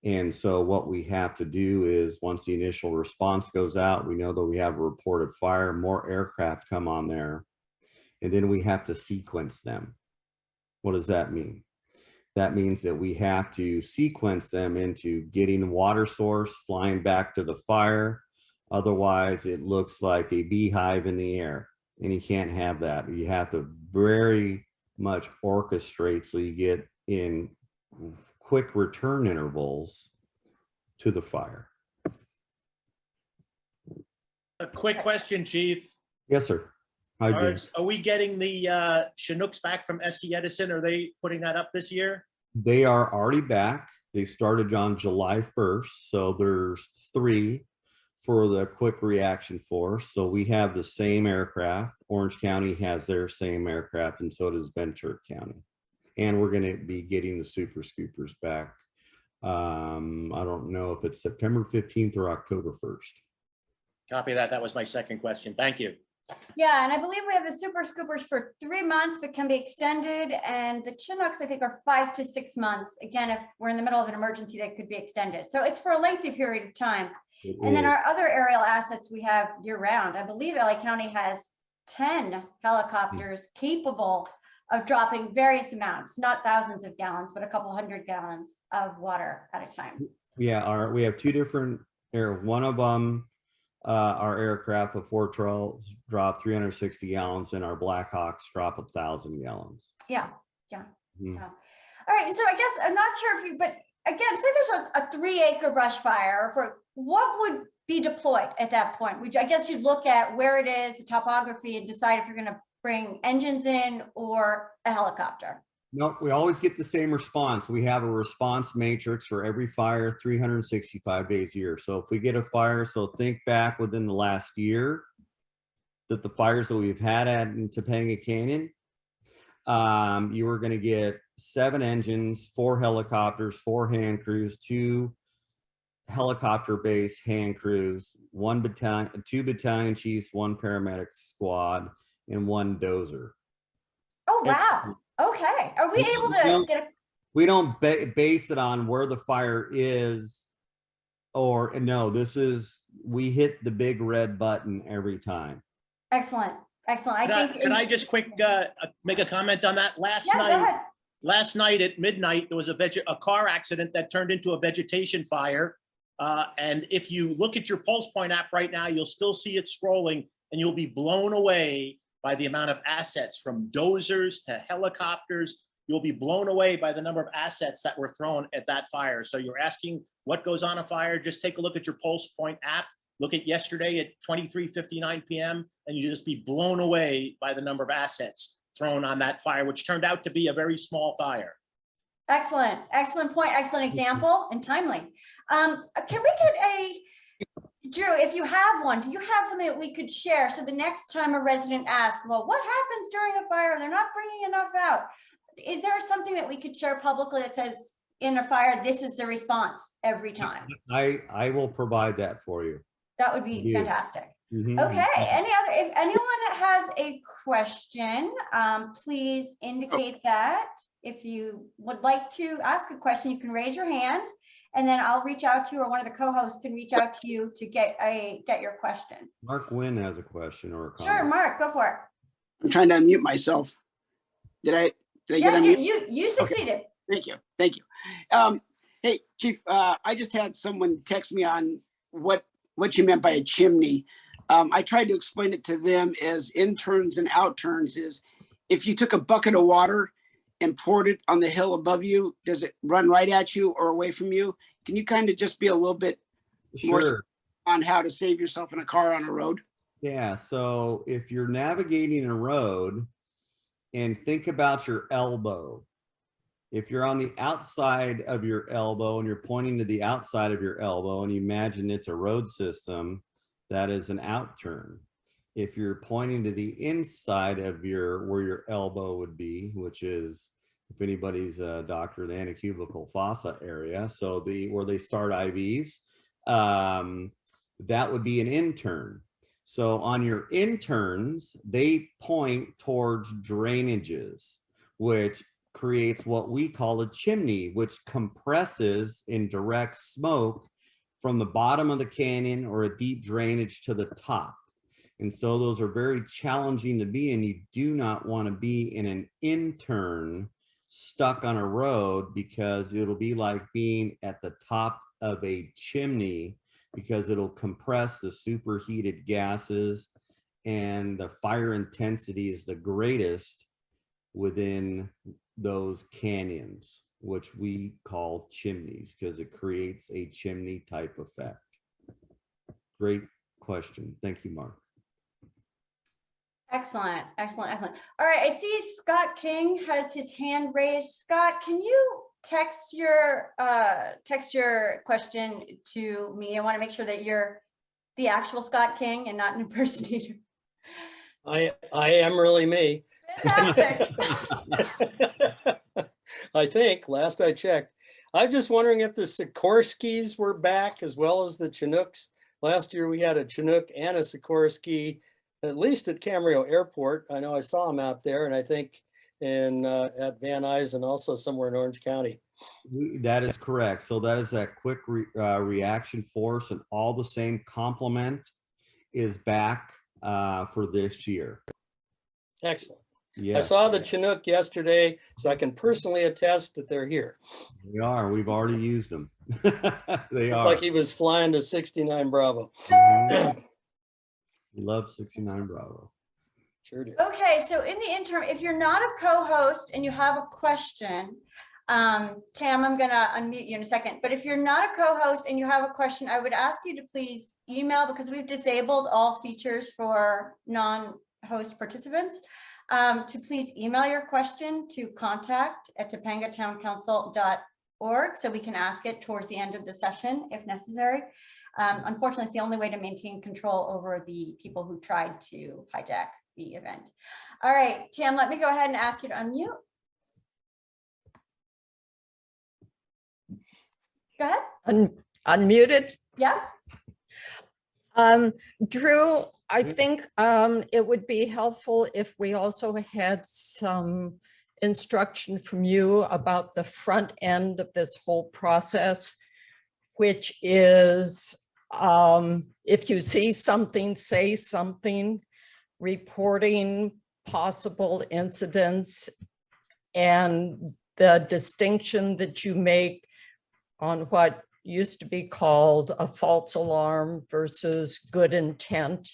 And so what we have to do is, once the initial response goes out, we know that we have a reported fire, more aircraft come on there, and then we have to sequence them. What does that mean? That means that we have to sequence them into getting water source, flying back to the fire. Otherwise, it looks like a beehive in the air, and you can't have that. You have to very much orchestrate so you get in quick return intervals to the fire. A quick question, Chief. Yes, sir. Hi, Jim. Are we getting the Chinooks back from SC Edison? Are they putting that up this year? They are already back. They started on July 1st. So there's 3 for the quick reaction force. So we have the same aircraft. Orange County has their same aircraft, and so does Ventura County. And we're going to be getting the super scoopers back. I don't know if it's September 15th or October 1st. Copy that. That was my second question. Thank you. Yeah, and I believe we have the super scoopers for 3 months, but can be extended. And the Chinooks, I think, are 5 to 6 months. Again, if we're in the middle of an emergency, that could be extended. So it's for a lengthy period of time. And then our other aerial assets we have year round. I believe LA County has 10 helicopters capable of dropping various amounts, not thousands of gallons, but a couple 100 gallons of water at a time. Yeah, we have 2 different one of them, our aircraft, the Fortrells, drop 360 gallons, and our Blackhawks drop 1,000 gallons. Yeah. So, all right. So I guess I'm not sure if you, but again, say there's a 3-acre brush fire. For what would be deployed at that point? I guess you'd look at where it is, the topography, and decide if you're going to bring engines in or a helicopter. No, we always get the same response. We have a response matrix for every fire 365 days a year. So if we get a fire, so think back within the last year that the fires that we've had in Topanga Canyon, you were going to get 7 engines, 4 helicopters, 4 hand crews, 2 helicopter-based hand crews, 1 battalion, 2 battalion chiefs, 1 paramedic squad, and 1 dozer. Oh, wow. Okay. Are we able to get a... We don't base it on where the fire is, or no, we hit the big red button every time. Excellent. Can I just quick make a comment on that? Last night at midnight, there was a car accident that turned into a vegetation fire. And if you look at your pulse point app right now, you'll still see it scrolling, and you'll be blown away by the amount of assets, from dozers to helicopters. You'll be blown away by the number of assets that were thrown at that fire. So you're asking what goes on a fire? Just take a look at your pulse point app. Look at yesterday at 23:59 p.m. and you'll just be blown away by the number of assets thrown on that fire, which turned out to be a very small fire. Excellent point, excellent example, and timely. Can we get Drew, if you have one, do you have something that we could share? So the next time a resident asks, well, what happens during a fire? They're not bringing enough out. is there something that we could share publicly that says in a fire, this is the response every time? I will provide that for you. That would be Yeah. fantastic. Mhm. Okay, if anyone has a question, please indicate that. If you would like to ask a question, you can raise your hand and then I'll reach out to you, or one of the co-hosts can reach out to you to get your question. Mark Wynn has a question or a comment. Sure, Mark, go for it. I'm trying to unmute myself. Did I Yeah, get unmute? you succeeded. Thank you. Thank you. Hey, Chief, I just had someone text me on what you meant by a chimney. I tried to explain it to them as interns and outturns is if you took a bucket of water and poured it on the hill above you, does it run right at you or away from you? Can you kind of just be a little bit more Sure. on how to save yourself in a car on a road? Yeah. So if you're navigating a road and think about your elbow, if you're on the outside of your elbow and you're pointing to the outside of your elbow and you imagine it's a road system, that is an outturn. If you're pointing to the inside of where your elbow would be, which is, if anybody's a doctor, the anacubical fossa area, so where they start IVs, that would be an intern. So on your interns, they point towards drainages, which creates what we call a chimney, which compresses and directs smoke from the bottom of the canyon or a deep drainage to the top. And so those are very challenging to be in. You do not want to be in an intern stuck on a road, because it'll be like being at the top of a chimney, because it'll compress the superheated gases, and the fire intensity is the greatest within those canyons, which we call chimneys, because it creates a chimney type effect. Great question. Thank you, Mark. Excellent, excellent, excellent. All right, I see Scott King has his hand raised. Scott, can you text your question to me? I want to make sure that you're the actual Scott King and not an impersonator. I am really me. Fantastic. I think, last I checked. I'm just wondering if the Sikorskis were back as well as the Chinooks. Last year we had a Chinook and a Sikorsky, at least at Camarillo Airport. I know I saw them out there, and I think at Van Nuys and also somewhere in Orange County. That is correct. So that is that quick reaction force, and all the same complement is back for this year. Excellent. Yes. I saw the Chinook yesterday, so I can personally attest that they're here. We are. We've already used them. They Looked are. like he was flying to 69 Bravo. Love 69 Bravo. Sure do. Okay, so in the interim, if you're not a co-host and you have a question, Tam, I'm gonna unmute you in a second, but if you're not a co-host and you have a question, I would ask you to please email, because we've disabled all features for non-host participants, to please email your question to contact@topangatowncouncil.org so we can ask it towards the end of the session if necessary. Unfortunately, it's the only way to maintain control over the people who tried to hijack the event. All right, Tam, let me go ahead and ask you to unmute. Go ahead. Unmuted. Yeah. Drew, I think it would be helpful if we also had some instruction from you about the front end of this whole process, which is if you see something, say something, reporting possible incidents, and the distinction that you make on what used to be called a false alarm versus good intent.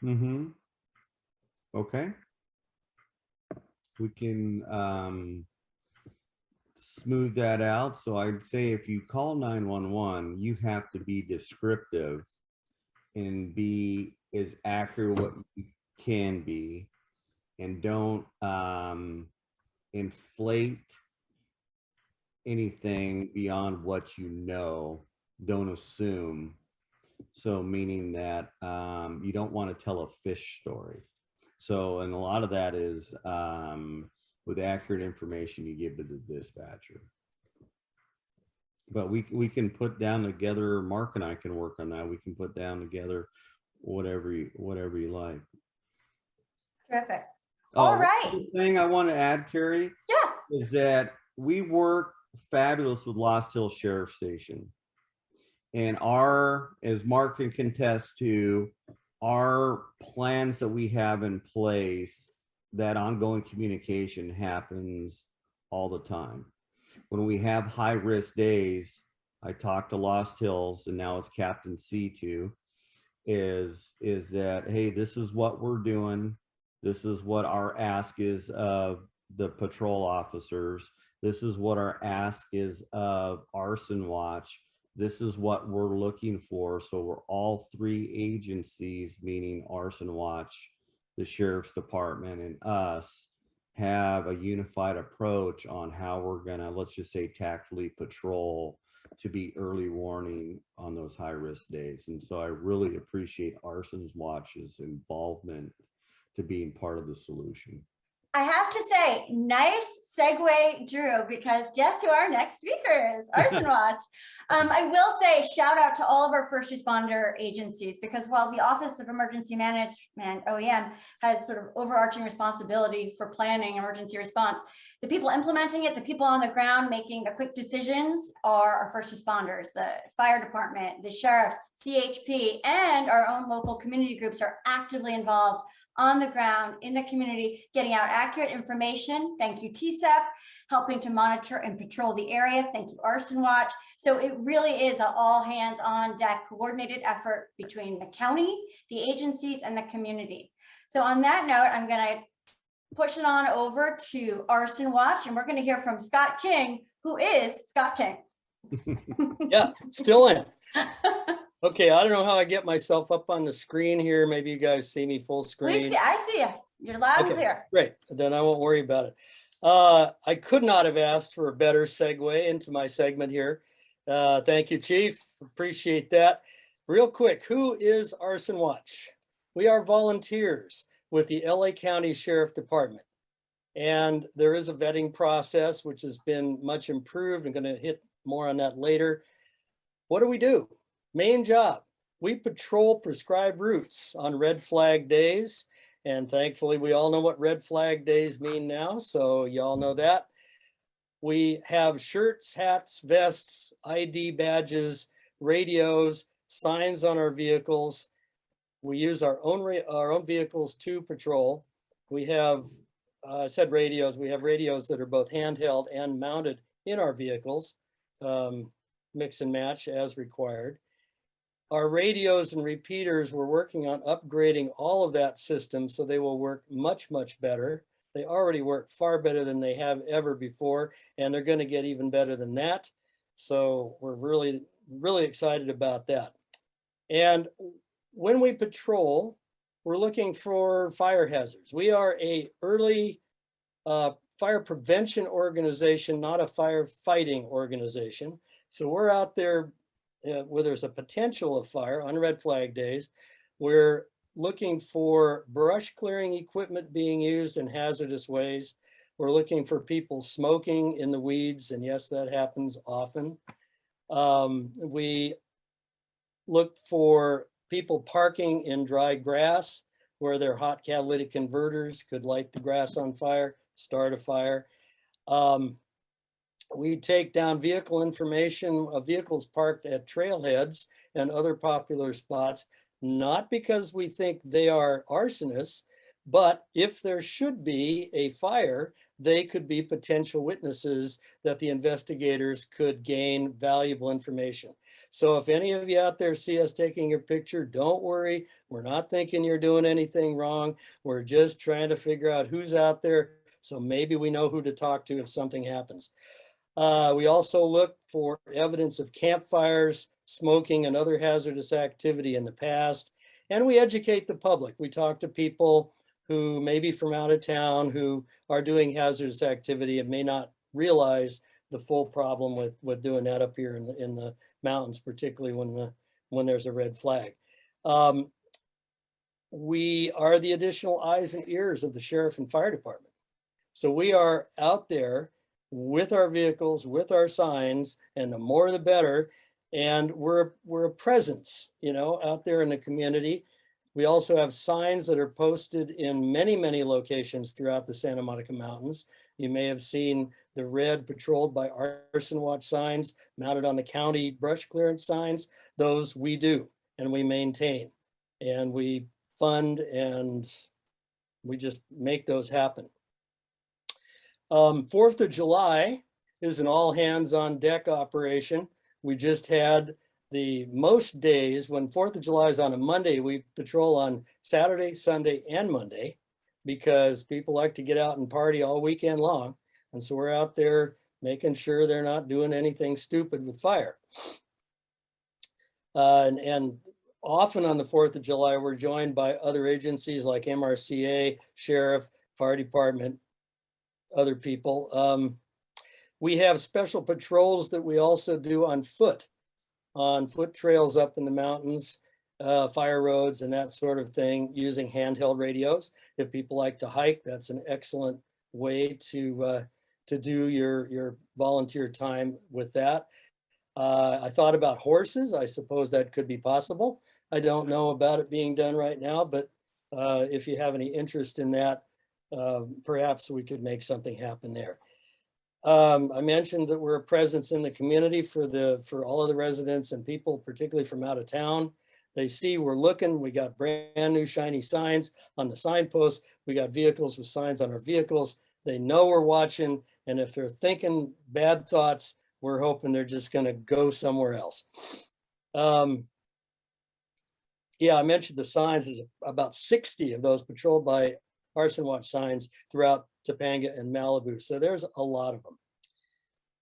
Mm-hmm. Okay. We can smooth that out. So I'd say if you call 911, you have to be descriptive and be as accurate what you can be, and don't inflate anything beyond what you know. Don't assume. So meaning that you don't want to tell a fish story. So, and a lot of that is with accurate information you give to the dispatcher. But we can put down together, Mark and I can work on that. We can put down together whatever you like. Terrific. Oh, All one right. other thing I want to add, Carrie, Yeah. is that we work fabulous with Lost Hills Sheriff Station. And as Mark can contest to, our plans that we have in place, that ongoing communication happens all the time. When we have high risk days, I talk to Lost Hills, and now it's Captain C2, is that, hey, this is what we're doing. This is what our ask is of the patrol officers. This is what our ask is of Arson Watch. This is what we're looking for. So we're all three agencies, meaning Arson Watch, the Sheriff's Department, and us, have a unified approach on how we're gonna, let's just say, tactfully patrol to be early warning on those high risk days. And so I really appreciate Arson Watch's involvement to being part of the solution. I have to say, nice segue, Drew, because guess who our next speaker is? Arson Watch. I will say shout out to all of our first responder agencies, because while the Office of Emergency Management, OEM, has sort of overarching responsibility for planning emergency response, the people implementing it, the people on the ground making the quick decisions are our first responders. The fire department, the sheriffs, CHP, and our own local community groups are actively involved on the ground in the community, getting out accurate information. Thank you, TCEP, helping to monitor and patrol the area. Thank you, Arson Watch. So it really is an all hands on deck coordinated effort between the county, the agencies, and the community. So on that note, I'm gonna push it on over to Arson Watch, and we're gonna hear from Scott King, who is Scott King. Yeah, still in. Okay, I don't know how I get myself up on the screen here. Maybe you guys see me full screen. I see you. You're loud and clear. Great, then I won't worry about it. I could not have asked for a better segue into my segment here. Thank you, Chief. Appreciate that. Real quick, who is Arson Watch? We are volunteers with the LA County Sheriff Department. And there is a vetting process, which has been much improved. I'm going to hit more on that later. What do? Main job, we patrol prescribed routes on red flag days. And thankfully, we all know what red flag days mean now. So y'all know that. We have shirts, hats, vests, ID badges, radios, signs on our vehicles. We use our own vehicles to patrol. We have, I said radios, we have radios that are both handheld and mounted in our vehicles, mix and match as required. Our radios and repeaters, we're working on upgrading all of that system so they will work much, much better. They already work far better than they have ever before, and they're going to get even better than that. So we're really, really excited about that. And when we patrol, we're looking for fire hazards. We are a early fire prevention organization, not a firefighting organization. So we're out there where there's a potential of fire on red flag days. We're looking for brush clearing equipment being used in hazardous ways. We're looking for people smoking in the weeds, and yes, that happens often. We look for people parking in dry grass where their hot catalytic converters could light the grass on fire, start a fire. We take down vehicle information of vehicles parked at trailheads and other popular spots, not because we think they are arsonists, but if there should be a fire, they could be potential witnesses that the investigators could gain valuable information. So if any of you out there see us taking your picture, don't worry. We're not thinking you're doing anything wrong. We're just trying to figure out who's out there, so maybe we know who to talk to if something happens. We also look for evidence of campfires, smoking, and other hazardous activity in the past. And we educate the public. We talk to people who may be from out of town who are doing hazardous activity and may not realize the full problem with doing that up here in the mountains, particularly when there's a red flag. We are the additional eyes and ears of the sheriff and fire department. So we are out there with our vehicles, with our signs, and the more the better. And we're a presence, you know, out there in the community. We also have signs that are posted in many, many locations throughout the Santa Monica Mountains. You may have seen the red patrolled by Arson Watch signs mounted on the county brush clearance signs. Those we do and we maintain and we fund and we just make those happen. 4th of July is an all hands on deck operation. We just had the most days when 4th of July is on a Monday, we patrol on Saturday, Sunday, and Monday because people like to get out and party all weekend long. And so we're out there making sure they're not doing anything stupid with fire. And often on the 4th of July, we're joined by other agencies like MRCA, Sheriff, Fire Department, other people. We have special patrols that we also do on foot trails up in the mountains, fire roads and that sort of thing, using handheld radios. If people like to hike, that's an excellent way to do your volunteer time with that. I thought about horses. I suppose that could be possible. I don't know about it being done right now, but if you have any interest in that, perhaps we could make something happen there. I mentioned that we're a presence in the community for all of the residents and people, particularly from out of town. They see we're looking. We got brand new shiny signs on the signposts. We got vehicles with signs on our vehicles. They know we're watching, and if they're thinking bad thoughts, we're hoping they're just going to go somewhere else. Yeah, I mentioned the signs. There's about 60 of those patrolled by Arson Watch signs throughout Topanga and Malibu. So there's a lot of them.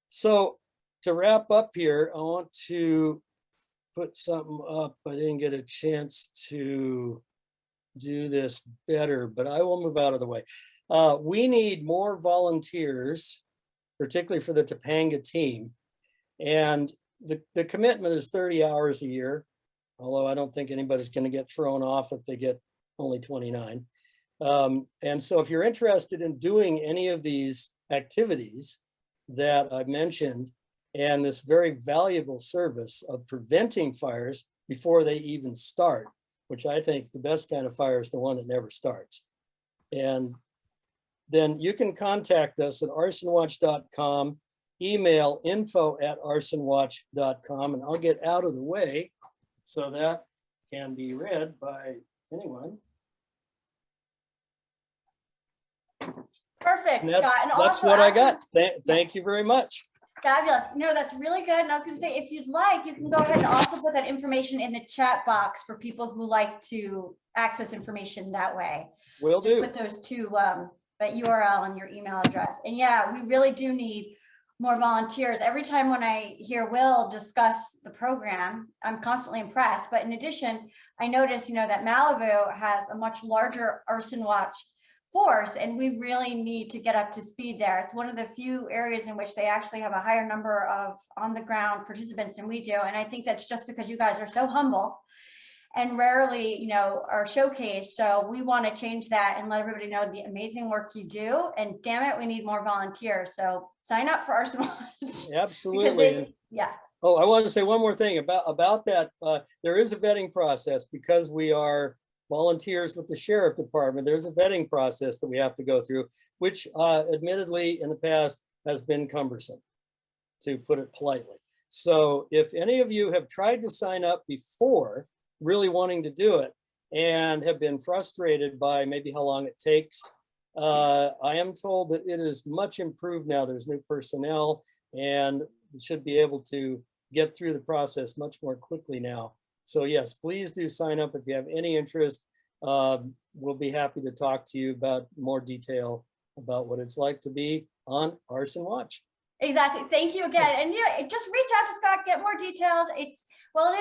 So to wrap up here, I want to put something up. I didn't get a chance to do this better, but I will move out of the way. We need more volunteers, particularly for the Topanga team. And the commitment is 30 hours a year, although I don't think anybody's going to get thrown off if they get only 29. And so if you're interested in doing any of these activities that I mentioned, and this very valuable service of preventing fires before they even start, which I think the best kind of fire is the one that never starts. And then you can contact us at arsonwatch.com, email info@arsonwatch.com, and I'll get out of the way so that can be read by anyone. Perfect, And that's, Scott. And that's also what I after- got. Thank you very much. Fabulous. No, that's really good. And I was going to say, if you'd like, you can go ahead and also put that information in the chat box for people who like to access information that way. Will Just do. put those two, that URL and your email address. And yeah, we really do need more volunteers. Every time when I hear Will discuss the program, I'm constantly impressed. But in addition, I noticed, that Malibu has a much larger Arson Watch force, and we really need to get up to speed there. It's one of the few areas in which they actually have a higher number of on-the-ground participants than we do. And I think that's just because you guys are so humble and rarely, are showcased. So we want to change that and let everybody know the amazing work you do. And damn it, we need more volunteers. So sign up for Arson Watch. Absolutely. Yeah. Oh, I want to say one more thing about that. There is a vetting process because we are volunteers with the sheriff department. There's a vetting process that we have to go through, which admittedly in the past has been cumbersome, to put it politely. So if any of you have tried to sign up before, really wanting to do it, and have been frustrated by maybe how long it takes, I am told that it is much improved now. There's new personnel and should be able to get through the process much more quickly now. So yes, please do sign up if you have any interest. We'll be happy to talk to you about more detail about what it's like to be on Arson Watch. Exactly. Thank you again. And yeah, just reach out to Scott, get more details.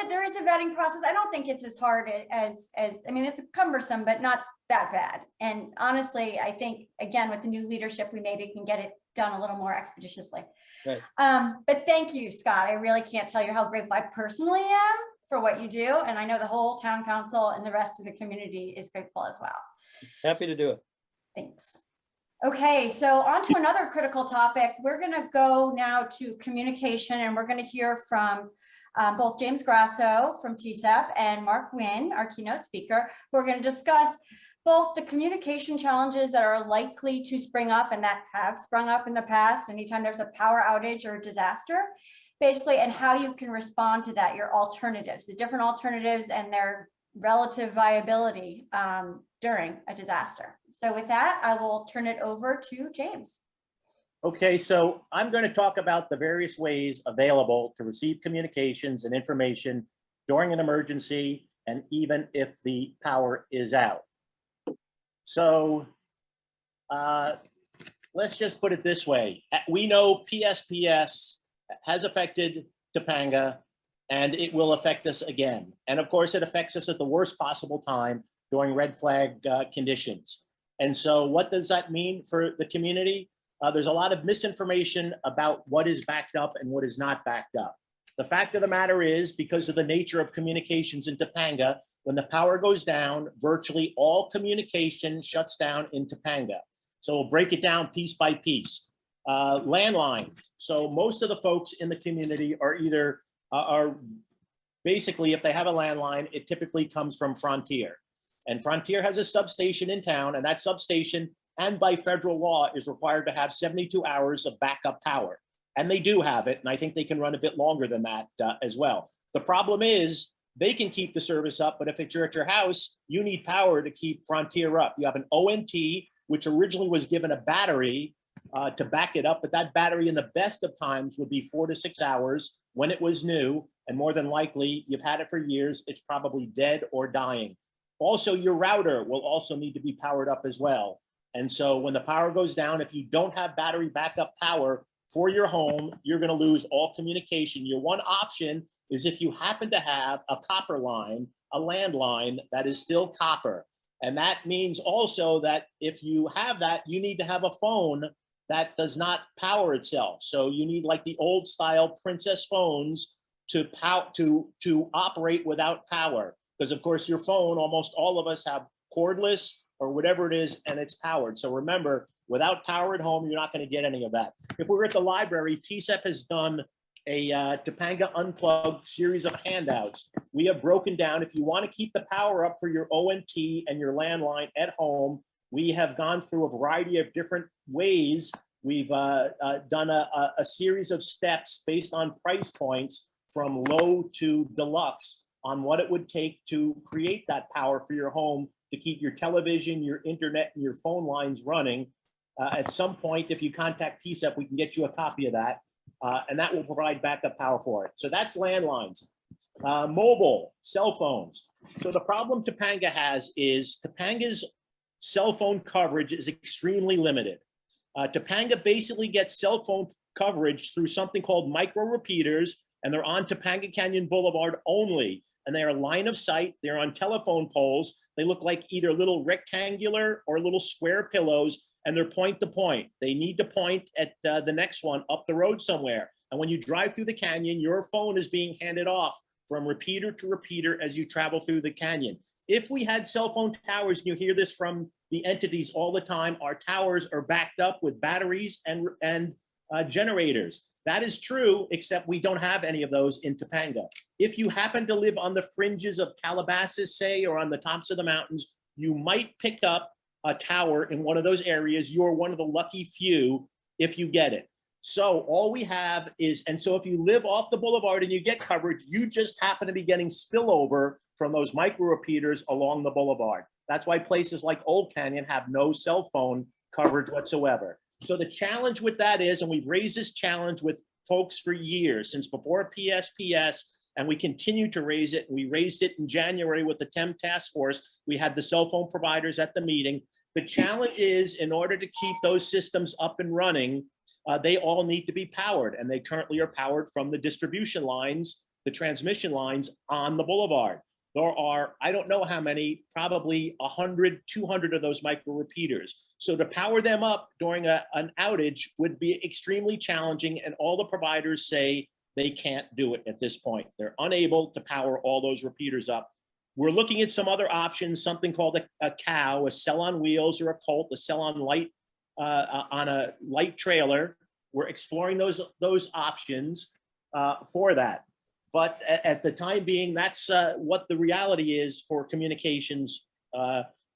There is a vetting process. I don't think it's as hard as it's cumbersome, but not that bad. And honestly, I think, again, with the new leadership, we maybe can get it done a little more expeditiously. Right. But thank you, Scott. I really can't tell you how grateful I personally am for what you do. And I know the whole town council and the rest of the community is grateful as well. Happy to do it. Thanks. Okay, so on to another critical topic. We're going to go now to communication, and we're going to hear from both James Grasso from TCEP and Mark Wynn, our keynote speaker, who are going to discuss both the communication challenges that are likely to spring up and that have sprung up in the past anytime there's a power outage or disaster, basically, and how you can respond to that, your alternatives, the different alternatives and their relative viability during a disaster. So with that, I will turn it over to James. Okay, so I'm going to talk about the various ways available to receive communications and information during an emergency and even if the power is out. So let's just put it this way. We know PSPS has affected Topanga, and it will affect us again. And of course, it affects us at the worst possible time during red flag conditions. And so what does that mean for the community? There's a lot of misinformation about what is backed up and what is not backed up. The fact of the matter is, because of the nature of communications in Topanga, when the power goes down, virtually all communication shuts down in Topanga. So we'll break it down piece by piece. Landlines. So most of the folks in the community are either, basically, if they have a landline, it typically comes from Frontier. And Frontier has a substation in town, and that substation, and by federal law, is required to have 72 hours of backup power. And they do have it, and I think they can run a bit longer than that as well. The problem is, they can keep the service up, but if you're at your house, you need power to keep Frontier up. You have an ONT, which originally was given a battery to back it up, but that battery in the best of times would be 4 to 6 hours when it was new, and more than likely, you've had it for years, it's probably dead or dying. Also, your router will also need to be powered up as well. And so when the power goes down, if you don't have battery backup power for your home, you're going to lose all communication. Your one option is if you happen to have a copper line, a landline that is still copper. And that means also that if you have that, you need to have a phone that does not power itself. So you need like the old style Princess phones to operate without power. Because of course your phone, almost all of us have cordless or whatever it is, and it's powered. So remember, without power at home, you're not going to get any of that. If we were at the library, TCEP has done a Topanga Unplugged series of handouts. We have broken down, if you want to keep the power up for your ONT and your landline at home, we have gone through a variety of different ways. We've done a series of steps based on price points from low to deluxe on what it would take to create that power for your home to keep your television, your internet, and your phone lines running. At some point, if you contact TCEP, we can get you a copy of that, and that will provide backup power for it. So that's landlines. Mobile, cell phones. So the problem Topanga has is Topanga's cell phone coverage is extremely limited. Topanga basically gets cell phone coverage through something called micro repeaters, and they're on Topanga Canyon Boulevard only. And they are line of sight. They're on telephone poles. They look like either little rectangular or little square pillows, and they're point to point. They need to point at the next one up the road somewhere. And when you drive through the canyon, your phone is being handed off from repeater to repeater as you travel through the canyon. If we had cell phone towers, and you hear this from the entities all the time, our towers are backed up with batteries and generators. That is true, except we don't have any of those in Topanga. If you happen to live on the fringes of Calabasas, say, or on the tops of the mountains, you might pick up a tower in one of those areas. You're one of the lucky few if you get it. So all we have is, and so if you live off the boulevard and you get coverage, you just happen to be getting spillover from those micro repeaters along the boulevard. That's why places like Old Canyon have no cell phone coverage whatsoever. So the challenge with that is, and we've raised this challenge with folks for years, since before PSPS, and we continue to raise it. We raised it in January with the TEM task force. We had the cell phone providers at the meeting. The challenge is, in order to keep those systems up and running, they all need to be powered, and they currently are powered from the distribution lines, the transmission lines on the boulevard. There are, I don't know how many, probably 100, 200 of those micro repeaters. So to power them up during an outage would be extremely challenging, and all the providers say they can't do it at this point. They're unable to power all those repeaters up. We're looking at some other options, something called a COW, a cell on wheels, or a COLT, a cell on light on a light trailer. We're exploring those options for that. But at the time being, that's what the reality is for communications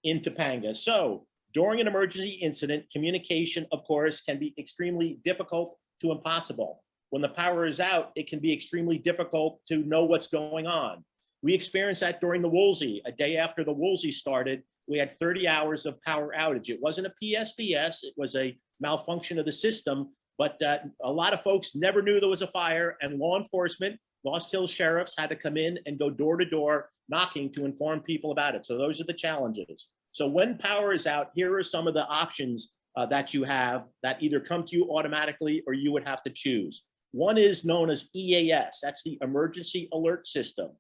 in Topanga. So during an emergency incident, communication, of course, can be extremely difficult to impossible. When the power is out, it can be extremely difficult to know what's going on. We experienced that during the Woolsey. A day after the Woolsey started, we had 30 hours of power outage. It wasn't a PSPS, it was a malfunction of the system, but a lot of folks never knew there was a fire, and law enforcement, Lost Hills sheriffs had to come in and go door to door knocking to inform people about it. So those are the challenges. So when power is out, here are some of the options that you have that either come to you automatically or you would have to choose. One is known as EAS, that's the Emergency Alert System.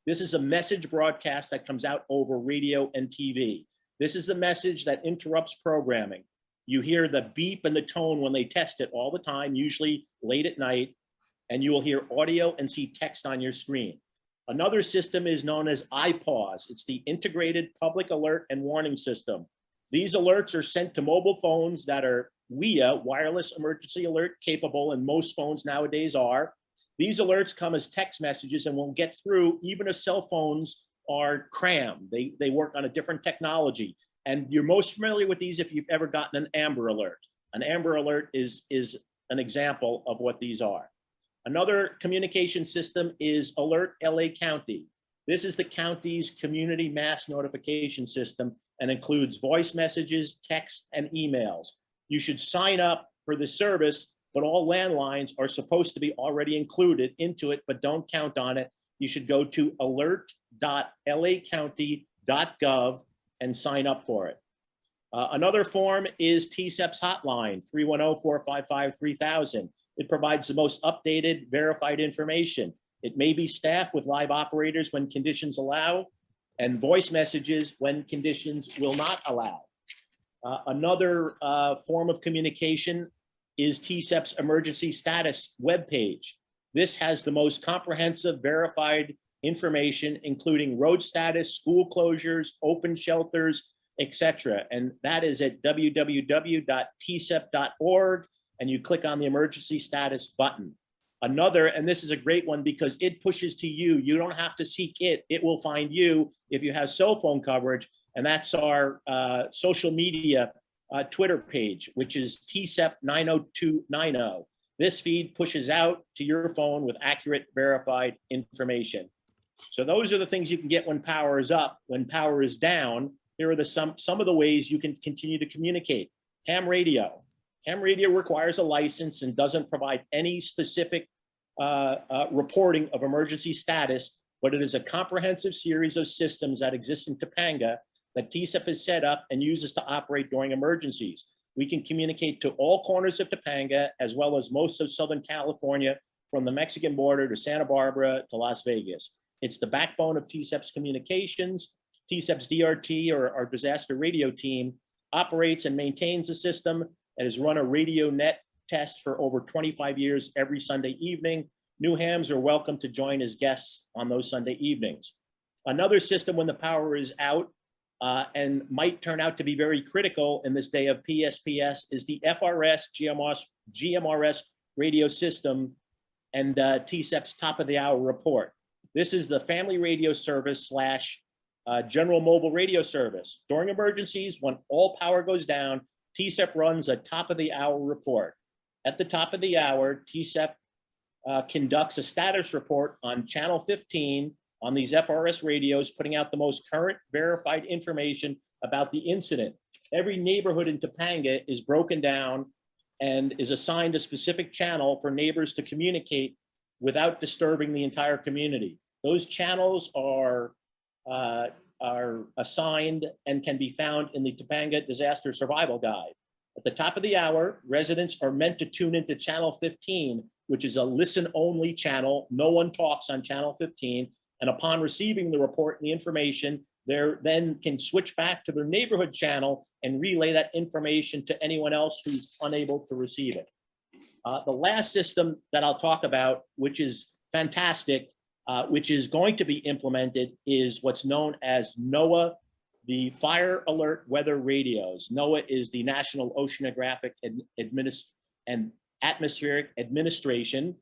This is a message broadcast that comes out over radio and TV. This is the message that interrupts programming. You hear the beep and the tone when they test it all the time, usually late at night, and you will hear audio and see text on your screen. Another system is known as IPAWS. It's the Integrated Public Alert and Warning System. These alerts are sent to mobile phones that are WIA, wireless emergency alert capable, and most phones nowadays are. These alerts come as text messages and will get through even if cell phones are crammed. They work on a different technology. And you're most familiar with these if you've ever gotten an Amber Alert. An Amber Alert is an example of what these are. Another communication system is Alert LA County. This is the county's community mass notification system and includes voice messages, text, and emails. You should sign up for the service, but all landlines are supposed to be already included into it, but don't count on it. You should go to alert.lacounty.gov and sign up for it. Another form is TCEP's hotline, 310-455-3000. It provides the most updated, verified information. It may be staffed with live operators when conditions allow, and voice messages when conditions will not allow. Another form of communication is TCEP's emergency status webpage. This has the most comprehensive, verified information, including road status, school closures, open shelters, etc. And that is at www.tcep.org, and you click on the emergency status button. Another, and this is a great one because it pushes to you. You don't have to seek it. It will find you if you have cell phone coverage. And that's our social media Twitter page, which is TCEP 90290. This feed pushes out to your phone with accurate, verified information. So those are the things you can get when power is up. When power is down, here are some of the ways you can continue to communicate. Ham radio. Ham radio requires a license and doesn't provide any specific reporting of emergency status, but it is a comprehensive series of systems that exist in Topanga that TCEP has set up and uses to operate during emergencies. We can communicate to all corners of Topanga, as well as most of Southern California, from the Mexican border to Santa Barbara to Las Vegas. It's the backbone of TCEP's communications. TCEP's DRT, or our disaster radio team, operates and maintains the system and has run a radio net test for over 25 years every Sunday evening. New hams are welcome to join as guests on those Sunday evenings. Another system when the power is out and might turn out to be very critical in this day of PSPS is the FRS GMRS radio system and TCEP's top of the hour report. This is the family radio service / general mobile radio service. During emergencies, when all power goes down, TCEP runs a top of the hour report. At the top of the hour, TCEP conducts a status report on channel 15 on these FRS radios, putting out the most current verified information about the incident. Every neighborhood in Topanga is broken down and is assigned a specific channel for neighbors to communicate without disturbing the entire community. Those channels are assigned and can be found in the Topanga Disaster Survival Guide. At the top of the hour, residents are meant to tune into channel 15, which is a listen-only channel. No one talks on channel 15. And upon receiving the report and the information, they then can switch back to their neighborhood channel and relay that information to anyone else who's unable to receive it. The last system that I'll talk about, which is fantastic, which is going to be implemented, is what's known as NOAA the fire alert weather radios. NOAA is the National Oceanographic and Atmospheric Administration.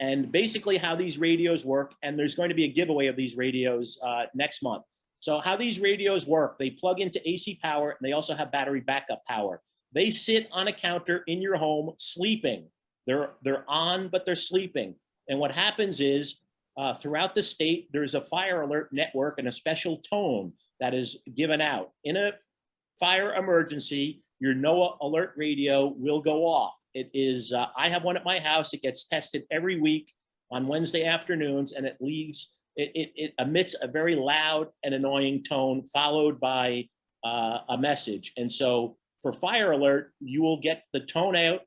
And basically how these radios work, and there's going to be a giveaway of these radios next month. So how these radios work, they plug into AC power, and they also have battery backup power. They sit on a counter in your home sleeping. They're on, but they're sleeping. And what happens is throughout the state, there's a fire alert network and a special tone that is given out. In a fire emergency, your NOAA alert radio will go off. It is, I have one at my house. It gets tested every week on Wednesday afternoons, and it emits a very loud and annoying tone followed by a message. And so for fire alert, you will get the tone out,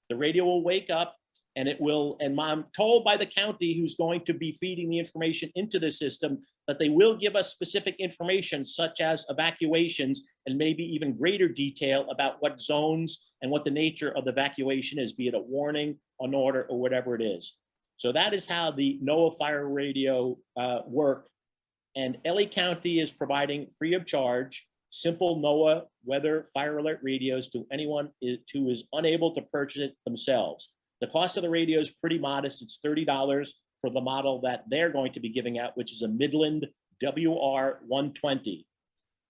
the radio will wake up, and it will, and I'm told by the county who's going to be feeding the information into the system that they will give us specific information such as evacuations and maybe even greater detail about what zones and what the nature of the evacuation is, be it a warning, an order, or whatever it is. So that is how the NOAA fire radio work. And LA County is providing free of charge simple NOAA weather fire alert radios to anyone who is unable to purchase it themselves. The cost of the radio is pretty modest. It's $30 for the model that they're going to be giving out, which is a Midland WR120.